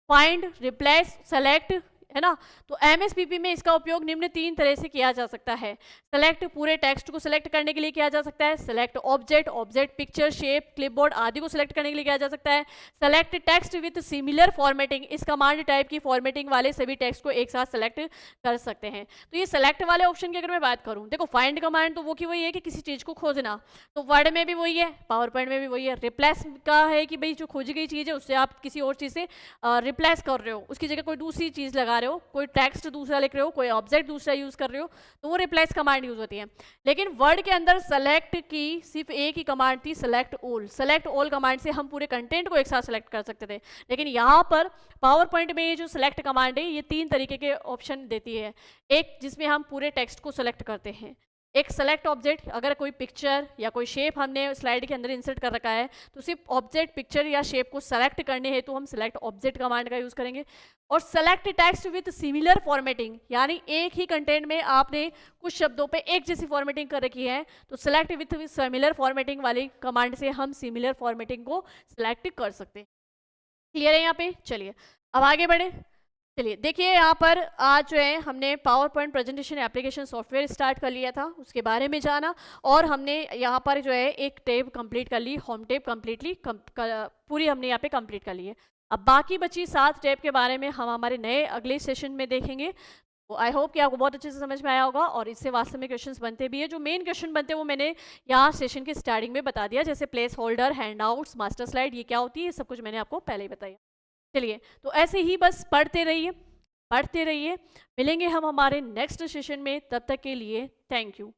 फाइंड, रिप्लेस, सेलेक्ट, है ना। तो एमएसपीपी में इसका उपयोग निम्न तीन तरह से किया जा सकता है। सेलेक्ट पूरे टेक्स्ट को सिलेक्ट करने के लिए किया जा सकता है। Select object, picture, shape, clipboard आदि को सिलेक्ट करने के लिए किया जा सकता है। Select text with similar formatting, इस कमांड टाइप की फॉर्मेटिंग वाले सभी टेक्स्ट को एक साथ सेलेक्ट कर सकते हैं। तो ये सेलेक्ट वाले ऑप्शन की अगर मैं बात करूँ, देखो फाइंड कमांड तो वो की वही है कि किसी चीज़ को खोजना, तो वर्ड में भी वही है, पावर पॉइंट में भी वही है। रिप्लेस का है कि भाई जो खोजी गई चीज़ है उससे आप किसी और चीज़ से रिप्लेस कर रहे हो, उसकी जगह कोई दूसरी चीज़ लगा रहे हो, कोई टेक्स्ट दूसरा लिख रहे हो, कोई ऑब्जेक्ट दूसरा यूज कर रहे हो, तो वो रिप्लेस कमांड यूज होती है। लेकिन वर्ड के अंदर सेलेक्ट की सिर्फ एक ही कमांड थी, सेलेक्ट ऑल कमांड से हम पूरे कंटेंट को एक साथ सेलेक्ट कर सकते थे। लेकिन यहाँ पर पावर पॉइंट में ये जो सेलेक्ट कमांड है ये तीन तरीके के ऑप्शन देती है। एक जिसमें हम पूरे टेक्स्ट को सेलेक्ट करते हैं, एक सेलेक्ट ऑब्जेक्ट, अगर कोई पिक्चर या कोई शेप हमने स्लाइड के अंदर इंसर्ट कर रखा है तो सिर्फ ऑब्जेक्ट, पिक्चर या शेप को सेलेक्ट करने हेतु हम सेलेक्ट ऑब्जेक्ट कमांड का यूज करेंगे। और select text with similar formatting, यानी एक ही कंटेंट में आपने कुछ शब्दों पे एक जैसी फॉर्मेटिंग कर रखी है तो सेलेक्ट विद सिमिलर फॉर्मेटिंग वाली कमांड से हम सिमिलर फॉर्मेटिंग को सिलेक्ट कर सकते हैं। क्लियर है यहाँ पे? चलिए अब आगे बढ़े। चलिए देखिए यहाँ पर आज जो है हमने power point presentation application software start कर लिया था, उसके बारे में जाना, और हमने यहाँ पर जो है एक टेब कंप्लीट कर ली, होम टेब कंप्लीटली पूरी हमने यहाँ पे कंप्लीट कर ली है। अब बाकी बची 7 टेब के बारे में हम हमारे नए अगले सेशन में देखेंगे। तो आई होप कि आपको बहुत अच्छे से समझ में आया होगा, और इससे वास्तव में क्वेश्चंस बनते भी है। जो मेन क्वेश्चन बनते हैं वो मैंने यहाँ सेशन के स्टार्टिंग में बता दिया, जैसे place holder, handouts, master slide, ये क्या होती है, सब कुछ मैंने आपको पहले ही बताया। चलिए तो ऐसे ही बस पढ़ते रहिए। मिलेंगे हम हमारे नेक्स्ट सेशन में, तब तक के लिए थैंक यू।